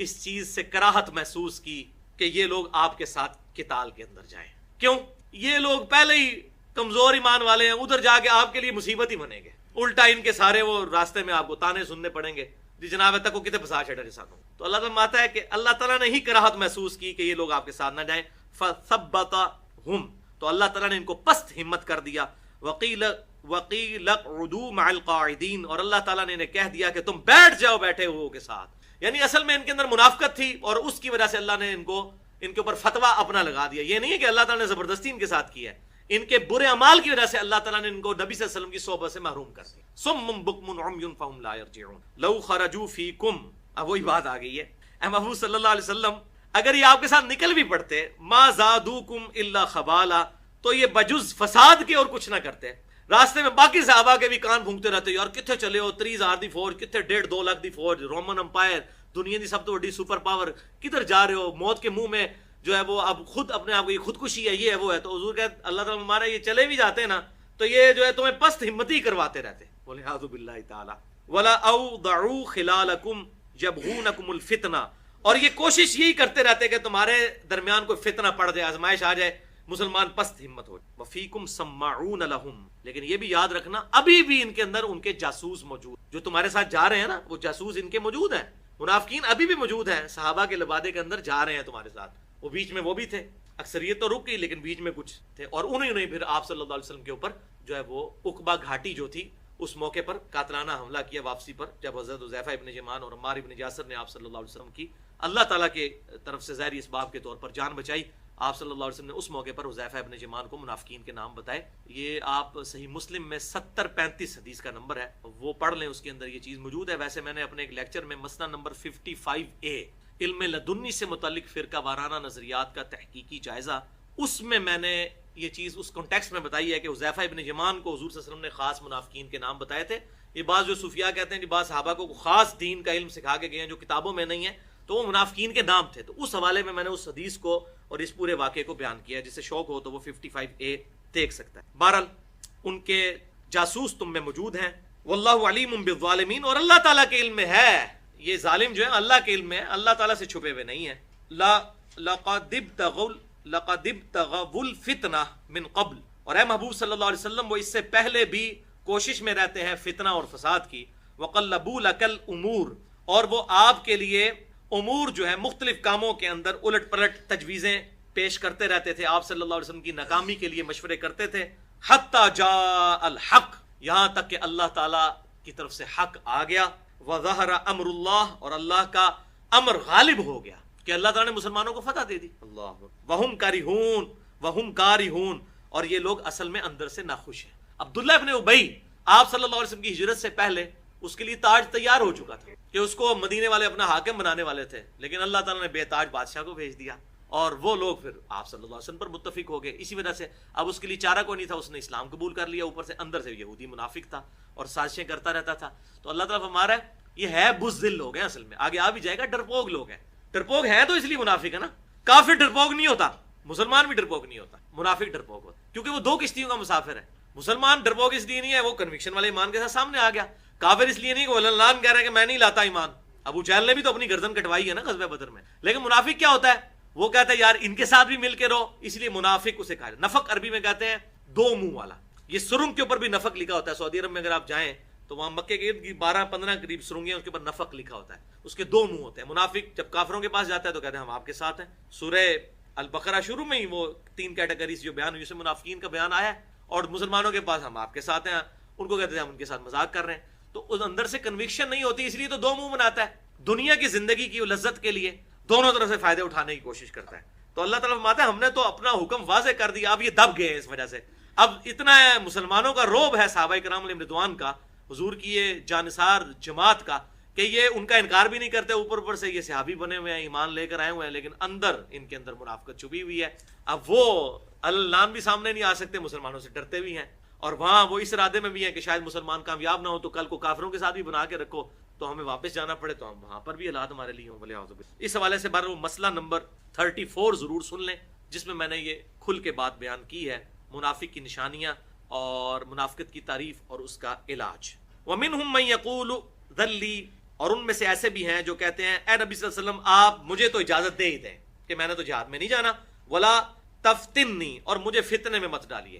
اس چیز سے کراہت محسوس کی کہ یہ لوگ آپ کے ساتھ قتال کے اندر جائیں. کیوں؟ یہ لوگ پہلے ہی کمزور ایمان والے ہیں، ادھر جا کے آپ کے لیے مصیبت ہی بنیں گے. الٹا ان کے سارے وہ راستے میں آپ کو تانے سننے پڑیں گے، جی جناب تک کو کتنے پھنسا چھڑا جسانوں. تو اللہ تعالیٰ ماتا ہے کہ اللہ تعالیٰ نے ہی کراہت محسوس کی کہ یہ لوگ آپ کے ساتھ نہ جائیں. فثبتہم، تو اللہ تعالیٰ نے ان کو پست ہمت کر دیا. وقیل اقعدوا مع القاعدین، اور اللہ تعالیٰ نے انہیں کہہ دیا کہ تم بیٹھ جاؤ بیٹھے ہوئے کے ساتھ. یعنی اصل میں ان کے اندر منافقت تھی اور اس کی وجہ سے اللہ نے ان کے اوپر فتویٰ اپنا لگا دیا. یہ نہیں ہے کہ اللہ تعالیٰ نے زبردستی ان کے ساتھ کیا ہے، ان کے برے اعمال کی وجہ سے اللہ تعالیٰ نے ان کو نبی صلی اللہ علیہ وسلم کی صحبت سے محروم کر دیا. صم بکم عمی فہم لا یرجعون لو خرجوا فیکم. اب وہی بات آ گئی ہے، اے محبوب صلی اللہ علیہ وسلم اگر یہ آپ کے ساتھ نکل بھی پڑتے، ما زادوکم الا خبالا، تو یہ بجز فساد کے اور کچھ نہ کرتے. راستے میں باقی صحابہ کے بھی کان بھونکتے رہتے، یار کتنے چلے ہو، 30,000 دی فوج، کتنے 1.5-2 لاکھ دی فوج، رومن امپائر دنیا کی سب تو بڑی سپر پاور، کدھر جا رہے ہو؟ موت کے منہ میں جو ہے وہ اب خود اپنے آپ کو یہ خودکشی ہے، یہ ہے وہ ہے. تو حضور کہتے اللہ تعالیٰ ہمارا یہ چلے بھی جاتے ہیں نا تو یہ جو ہے تمہیں پست ہمتی کرواتے رہتے. وَلِعَاذُ بِاللَّهِ تَعَالَى وَلَا أَوْضَعُوا خِلَالَكُمْ يَبْغُونَكُمُ الْفِتْنَةَ، اور یہ کوشش یہی کرتے رہتے کہ تمہارے درمیان کوئی فتنہ پڑ جائے، آزمائش آ جائے، مسلمان پست ہمت ہو. وَفِيكُمْ سَمَّاعُونَ لَهُمْ، لیکن یہ بھی یاد رکھنا ابھی بھی ان کے اندر ان کے جاسوس موجود، جو تمہارے ساتھ جا رہے ہیں نا وہ جاسوس ان کے موجود ہیں. منافقین ابھی بھی موجود ہیں، صحابہ کے لبادے کے اندر جا رہے ہیں تمہارے ساتھ. وہ بیچ میں وہ بھی تھے، اکثریت تو رک گئی لیکن بیچ میں کچھ تھے، اور انہوں نے پھر آپ صلی اللہ علیہ وسلم کے اوپر جو ہے وہ عقبہ گھاٹی جو تھی اس موقع پر قاتلانہ حملہ کیا واپسی پر، جب حضرت حذیفہ ابن یمان اور عمار ابن یاسر نے آپ صلی اللہ علیہ وسلم کی اللہ تعالیٰ کے طرف سے ظاہری اسباب کے طور پر جان بچائی. آپ صلی اللہ علیہ وسلم نے اس موقع پر حذیفہ ابن یمان کو منافقین کے نام بتائے. یہ آپ صحیح مسلم میں 7035 حدیث کا نمبر ہے، وہ پڑھ لیں، اس کے اندر یہ چیز موجود ہے. ویسے میں نے اپنے ایک لیکچر میں مسئلہ نمبر 55A علم لدنی سے متعلق فرقہ وارانہ نظریات کا تحقیقی جائزہ، اس میں نے یہ چیز اس کانٹیکسٹ میں بتائی ہے کہ حذیفہ ابن یمان کو حضور صلی اللہ علیہ وسلم نے خاص منافقین کے نام بتائے تھے. یہ بعض جو صوفیاء کہتے ہیں کہ بعض صحابہ کو خاص دین کا علم سکھا کے گئے ہیں جو کتابوں میں نہیں ہے، تو وہ منافقین کے نام تھے. تو اس حوالے میں نے اس حدیث کو اور اس پورے واقعے کو بیان کیا ہے، جسے شوق ہو تو وہ 55A دیکھ سکتا ہے. بہرحال ان کے جاسوس تم میں موجود ہیں. واللہ علیم بالظالمین، اور اللہ تعالیٰ کے علم میں ہے، یہ ظالم جو ہے اللہ کے علم میں ہے، اللہ تعالیٰ سے چھپے ہوئے نہیں ہیں. لقد ابتغوا الفتنہ من قبل، اور اے محبوب صلی اللہ علیہ وسلم وہ اس سے پہلے بھی کوشش میں رہتے ہیں فتنہ اور فساد کی. وقلبوا لک الامور، اور وہ آپ کے لیے امور جو ہے مختلف کاموں کے اندر الٹ پلٹ تجویزیں پیش کرتے رہتے تھے، آپ صلی اللہ علیہ وسلم کی ناکامی کے لیے مشورے کرتے تھے. حتی جاء الحق، یہاں تک کہ اللہ تعالیٰ کی طرف سے حق آ گیا. وظہر امر اللہ، اور اللہ کا امر غالب ہو گیا کہ اللہ تعالیٰ نے مسلمانوں کو فتح دے دی. اللہ وہم کارہون، اور یہ لوگ اصل میں اندر سے ناخوش ہیں. عبداللہ ابن ابی آپ صلی اللہ علیہ وسلم کی ہجرت سے پہلے اس کے لیے تاج تیار ہو چکا تھا کہ اس کو مدینے والے اپنا حاکم بنانے والے تھے، لیکن اللہ تعالیٰ نے بے تاج بادشاہ کو بھیج دیا اور وہ لوگ پھر آپ صلی اللہ علیہ وسلم پر متفق ہو گئے. اسی وجہ سے اب اس کے لیے چارہ کوئی نہیں تھا، اس نے اسلام قبول کر لیا، اوپر سے اندر سے یہودی منافق تھا اور سازشیں کرتا رہتا تھا. تو اللہ تعالیٰ فرما رہا ہے یہ ہے بزدل لوگ ہیں، اصل میں آگے آ بھی جائے گا، ڈرپوگ لوگ ہیں. ڈرپوگ ہیں تو اس لیے منافق ہے نا، کافر ڈرپوک نہیں ہوتا، مسلمان بھی ڈرپوک نہیں ہوتا، منافق ڈرپوک ہوتا، کیونکہ وہ دو کشتیوں کا مسافر ہے۔ مسلمان ڈرپوک اس لیے نہیں ہے، وہ کنوکشن والے ایمان کے ساتھ سامنے آ گیا۔ کافر اس لیے نہیں کہ وہ اللہ کہہ رہے ہیں کہ میں نہیں لاتا ایمان۔ ابو جہل نے بھی تو اپنی گردن کٹوائی ہے نا غزوہ بدر میں۔ لیکن منافق کیا ہوتا ہے؟ وہ کہتا ہے یار ان کے ساتھ بھی مل کے رہو، اس لیے منافق اسے کہا۔ نفق عربی میں کہتے ہیں دو منہ والا۔ یہ سرنگ کے اوپر بھی نفق لکھا ہوتا ہے۔ سعودی عرب میں اگر آپ جائیں تو وہاں مکے کے 12-15 قریب سرنگیں، اس کے اوپر نفق لکھا ہوتا ہے، اس کے دو منہ ہوتے ہیں۔ منافق جب کافروں کے پاس جاتا ہے تو کہتے ہیں ہم آپ کے ساتھ ہیں۔ سورہ البقرہ شروع میں ہی وہ 3 کیٹیگریز جو بیان ہوئی، اس میں منافقین کا بیان آیا ہے، اور مسلمانوں کے پاس ہم آپ کے ساتھ ہیں، ان کو کہتے ہیں ہم ان کے ساتھ مذاق کر رہے ہیں۔ تو اس اندر سے کنوکشن نہیں ہوتی، اس لیے تو دو منہ بناتا ہے، دنیا کی زندگی کی لذت کے لیے دونوں طرف سے فائدے اٹھانے کی کوشش کرتا ہے۔ تو اللہ تعالیٰ فرماتا ہے ہم نے تو اپنا حکم واضح کر دیا، اب یہ دب گئے اس وجہ سے۔ اب اتنا ہے مسلمانوں کا روب ہے صحابہ کرام علیہم رضوان کا، حضور کی یہ جانثار جماعت کا، کہ یہ ان کا انکار بھی نہیں کرتے، اوپر سے یہ صحابی بنے ہوئے ہیں، ایمان لے کر آئے ہوئے ہیں، لیکن اندر ان کے اندر منافقت چھپی ہوئی ہے۔ اب وہ اللہ بھی سامنے نہیں آ سکتے، مسلمانوں سے ڈرتے بھی ہیں، اور وہاں وہ اس ارادے میں بھی ہیں کہ شاید مسلمان کامیاب نہ ہو تو کل کو کافروں کے ساتھ بھی بنا کے رکھو تو ہمیں واپس جانا پڑے، تو ہم وہاں پر بھی حالات ہمارے لیے ہوں۔ اس حوالے سے وہ مسئلہ نمبر 34 ضرور سن لیں، جس میں نے یہ کھل کے بات بیان کی ہے، منافق کی نشانیاں اور منافقت کی تعریف اور اس کا علاج۔ وَمِنْهُمْ مَنْ يَقُولُ ذَلِّي، اور ان میں سے ایسے بھی ہیں جو کہتے ہیں اے نبی صلی اللہ علیہ وسلم آپ مجھے تو اجازت دے ہی دیں کہ میں نے تو جہاد میں نہیں جانا، وَلَا تفتنی، اور مجھے فتنے میں مت ڈالیے،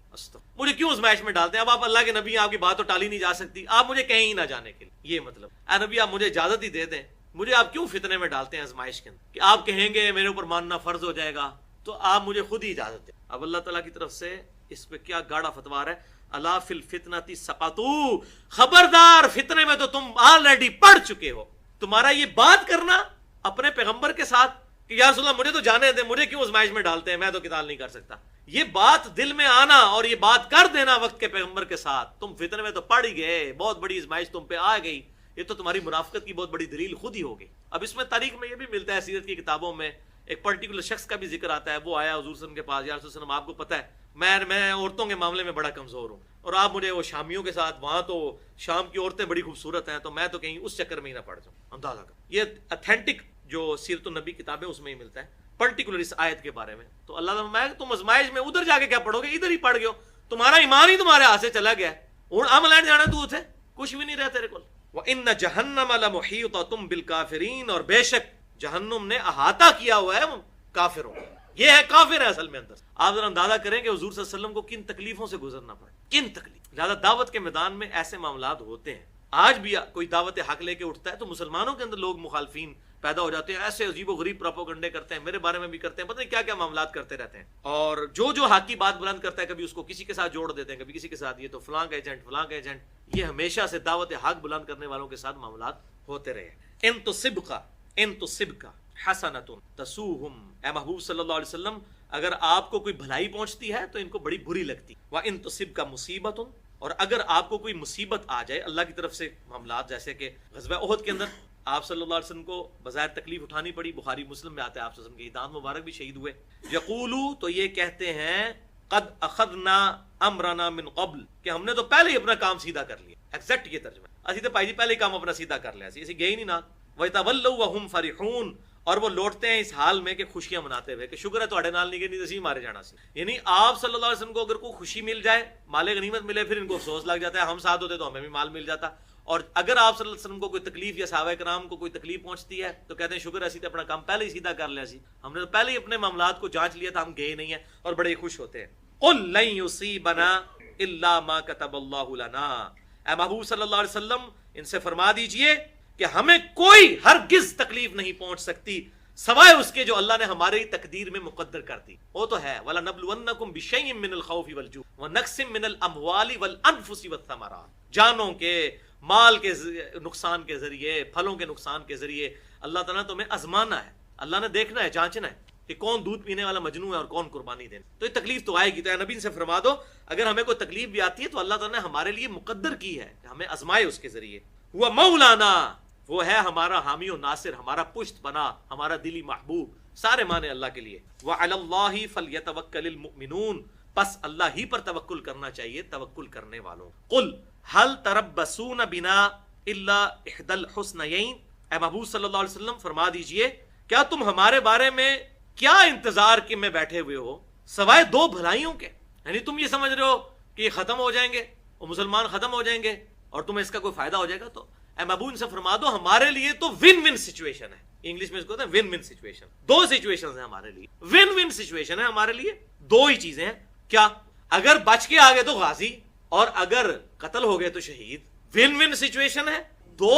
مجھے کیوں ازمائش میں ڈالتے ہیں؟ اب آپ اللہ کے نبی ہیں، آپ کی بات تو ٹالی نہیں جا سکتی، آپ مجھے کہیں ہی نہ جانے کے لیے، یہ مطلب اے نبی آپ مجھے اجازت ہی دے دیں، مجھے آپ کیوں فتنے میں ڈالتے ہیں ازمائش کے اندر، کہ آپ کہیں گے میرے اوپر ماننا فرض ہو جائے گا، تو آپ مجھے خود ہی اجازت دیں۔ اب اللہ تعالیٰ کی طرف سے اس پہ کیا گاڑا فتوار ہے، الا فی الفتنۃ سقطوا، خبردار فتنے میں تو تم آلریڈی پڑ چکے ہو۔ تمہارا یہ بات کرنا اپنے پیغمبر کے ساتھ کہ یا رسول اللہ مجھے تو جانے دیں، مجھے کیوں ازمائش میں ڈالتے ہیں، میں تو قتال نہیں کر سکتا، یہ بات دل میں آنا اور یہ بات کر دینا وقت کے پیغمبر کے ساتھ، تم فتنے میں تو پڑ ہی گئے، بہت بڑی ازمائش تم پہ آ گئی، یہ تو تمہاری منافقت کی بہت بڑی دلیل خود ہی ہوگی۔ اب اس میں تاریخ میں یہ بھی ملتا ہے، سیرت کی کتابوں میں ایک پرٹیکولر شخص کا بھی ذکر آتا ہے، وہ آیا حضور صلی اللہ علیہ وسلم کے پاس، یا رسول اللہ آپ کو پتہ ہے میں عورتوں کے معاملے میں بڑا کمزور ہوں، اور آپ مجھے وہ شامیوں کے ساتھ، وہاں تو شام کی عورتیں بڑی خوبصورت ہیں، تو میں تو کہیں اس چکر میں ہی نہ پڑ جاؤں۔ اندازہ کر، یہ اتھینٹک جو سیرت النبی کتابیں اس میں ہی ملتا ہے پرٹیکولر اس آیت کے بارے میں۔ تو اللہ تعالیٰ فرمایا تم ازمائش میں ادھر جا کے کیا پڑھو گے، ادھر ہی پڑھ گئے ہو، تمہارا ایمان ہی تمہارے ہاتھ سے چلا گیا ہے، اور عملین جانا تو تھے، کچھ بھی نہیں رہا تیرے کو۔ وَإِنَّ جَهَنَّمَ لَمُحِيطَةٌ بِالْكَافِرِينَ، اور بے شک جہنم نے احاطہ کیا ہوا ہے کافروں، یہ ہے کافر ہے اصل میں اندر۔ آپ ذرا اندازہ کریں کہ حضور صلی اللہ علیہ وسلم کو کن تکلیفوں سے گزرنا پڑا، کن تکلیف۔ لہٰذا دعوت کے میدان میں ایسے معاملات ہوتے ہیں۔ آج بھی کوئی دعوت حق لے کے اٹھتا ہے تو مسلمانوں کے اندر لوگ مخالفین پیدا ہو جاتے ہیں، ایسے عجیب و غریب پروپیگنڈے کرتے ہیں، میرے بارے میں بھی کرتے ہیں، پتہ نہیں کیا کیا معاملات کرتے رہتے ہیں، اور جو حق کی بات بلند کرتا ہے کبھی اس کو کسی کے ساتھ جوڑ دیتے ہیں، کبھی کسی کے ساتھ، یہ تو فلاں کا ایجنٹ، فلاں کا ایجنٹ۔ یہ ہمیشہ سے دعوت حق بلند کرنے والوں کے ساتھ معاملات ہوتے رہے۔ ان تصبک حسنۃ تسوہم، اے محبوب صلی اللہ علیہ وسلم اگر آپ کو کوئی بھلائی پہنچتی ہے تو ان کو بڑی بری لگتی، وَإِن تُصِبْكَ مُصِیبَةٌ، اور اگر آپ کو کوئی مصیبت آ جائے اللہ کی طرف سے، معاملات جیسے کہ غزوہ احد کے اندر آپ صلی اللہ علیہ وسلم کو بظاہر تکلیف اٹھانی پڑی، بخاری مسلم میں آتا ہے آپ صلی اللہ علیہ وسلم کے دانت مبارک بھی شہید ہوئے۔ یقولو، تو یہ کہتے ہیں قد اخذنا امرنا من قبل، کہ ہم نے تو پہلے ہی اپنا کام سیدھا کر لیا۔ ایگزیکٹ یہ ترجمہ ہے، اسی تو پائی جی پہلے ہی کام اپنا سیدھا کر لیا، اسی گئے ہی نہیں نہ۔ وَيَتَوَلَّوْا وَهُمْ فَرِحُونَ، اور وہ لوٹتے ہیں اس حال میں کہ خوشیاں مناتے ہوئے کہ شکر ہے تواڈے نال نہیں گئی، نہیں تسی مارے جانا سی۔ یعنی آپ صلی اللہ علیہ وسلم کو اگر کوئی خوشی مل جائے، مال غنیمت ملے، پھر ان کو افسوس لگ جاتا ہے ہم ساتھ ہوتے تو ہمیں بھی مال مل جاتا، اور اگر آپ صلی اللہ علیہ وسلم کو کوئی تکلیف یا صحابہ کرام کو کوئی تکلیف پہنچتی ہے تو کہتے ہیں شکر ہے اسی تو اپنا کام پہلے ہی سیدھا کر لیا سی، ہم نے تو پہلے ہی اپنے معاملات کو جانچ لیا تھا، ہم گئے نہیں ہیں، اور بڑے خوش ہوتے ہیں۔ قُل لَن يُصِيبَنَا إِلَّا مَا كَتَبَ اللَّهُ لَنَا، اے محبوب صلی اللہ علیہ وسلم ان سے فرما دیجئے کہ ہمیں کوئی ہرگز تکلیف نہیں پہنچ سکتی سوائے اس کے جو اللہ نے ہماری تقدیر میں مقدر کر دی، وہ تو ہے وَلَنَبْلُوَنَّكُمْ بِشَيْءٍ مِّنَ الْخَوْفِ وَالْجُوعِ وَنَقْصٍ مِّنَ الْأَمْوَالِ وَالْأَنفُسِ وَالثَّمَرَاتِ، جانوں کے، مال کے نقصان کے ذریعے، پھلوں کے نقصان کے ذریعے اللہ تعالیٰ نے تمہیں آزمانا ہے، اللہ نے دیکھنا ہے، جانچنا ہے کہ کون دودھ پینے والا مجنون ہے اور کون قربانی دینا، تو یہ تکلیف تو آئے گی۔ تو اے نبی سے فرما دو اگر ہمیں کوئی تکلیف بھی آتی ہے تو اللہ تعالیٰ نے ہمارے لیے مقدر کی ہے کہ ہمیں آزمائے اس کے ذریعے۔ وہ مولانا، وہ ہے ہمارا حامی و ناصر، ہمارا پشت بنا، ہمارا دلی محبوب، سارے مانے اللہ کے لیے۔ وعلی اللہ فلیتوکل المؤمنون، پس اللہ ہی پر توکل کرنا چاہیے توکل کرنے والوں۔ قل هل تربصون بنا الا احدى الحسنيين، اے محبوب صلی اللہ علیہ وسلم فرما دیجئے کیا تم ہمارے بارے میں کیا انتظار کے میں بیٹھے ہوئے ہو سوائے دو بھلائیوں کے؟ یعنی تم یہ سمجھ رہے ہو کہ یہ ختم ہو جائیں گے اور مسلمان ختم ہو جائیں گے اور تمہیں اس کا کوئی فائدہ ہو جائے گا؟ تو اے محبوب ان سے فرما دو ہمارے لیے تو ون ون سچویشن ہے. انگلش میں اس کو کہتے ہیں ون ون سچویشن. دو سچویشن ہیں ہمارے لیے, ون ون سچویشن ہے ہمارے لیے. دو ہی چیزیں ہیں. کیا؟ اگر بچ کے آگے تو غازی اور اگر قتل ہو گئے تو شہید. ون ون سچویشن ہے. دو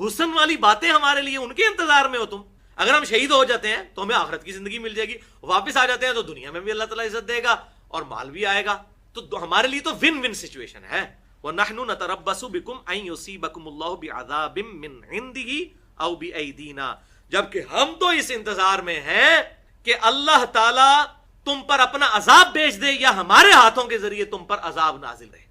حسن والی باتیں ہمارے لیے, ان کے انتظار میں ہو تم. اگر ہم شہید ہو جاتے ہیں تو ہمیں آخرت کی زندگی مل جائے گی, واپس آ جاتے ہیں تو دنیا میں بھی اللہ تعالیٰ عزت دے گا اور مال بھی آئے گا. تو ہمارے لیے تو ون ون سچویشن ہے. وَنَحْنُ نَتَرَبَّصُ بِكُمْ أَن يُصِيبَكُمُ اللَّهُ بِعَذَابٍ مِّنْ عِندِهِ أَوْ بِأَيْدِينَا, جبکہ ہم تو اس انتظار میں ہیں کہ اللہ تعالیٰ تم پر اپنا عذاب بھیج دے یا ہمارے ہاتھوں کے ذریعے تم پر عذاب نازل رہے.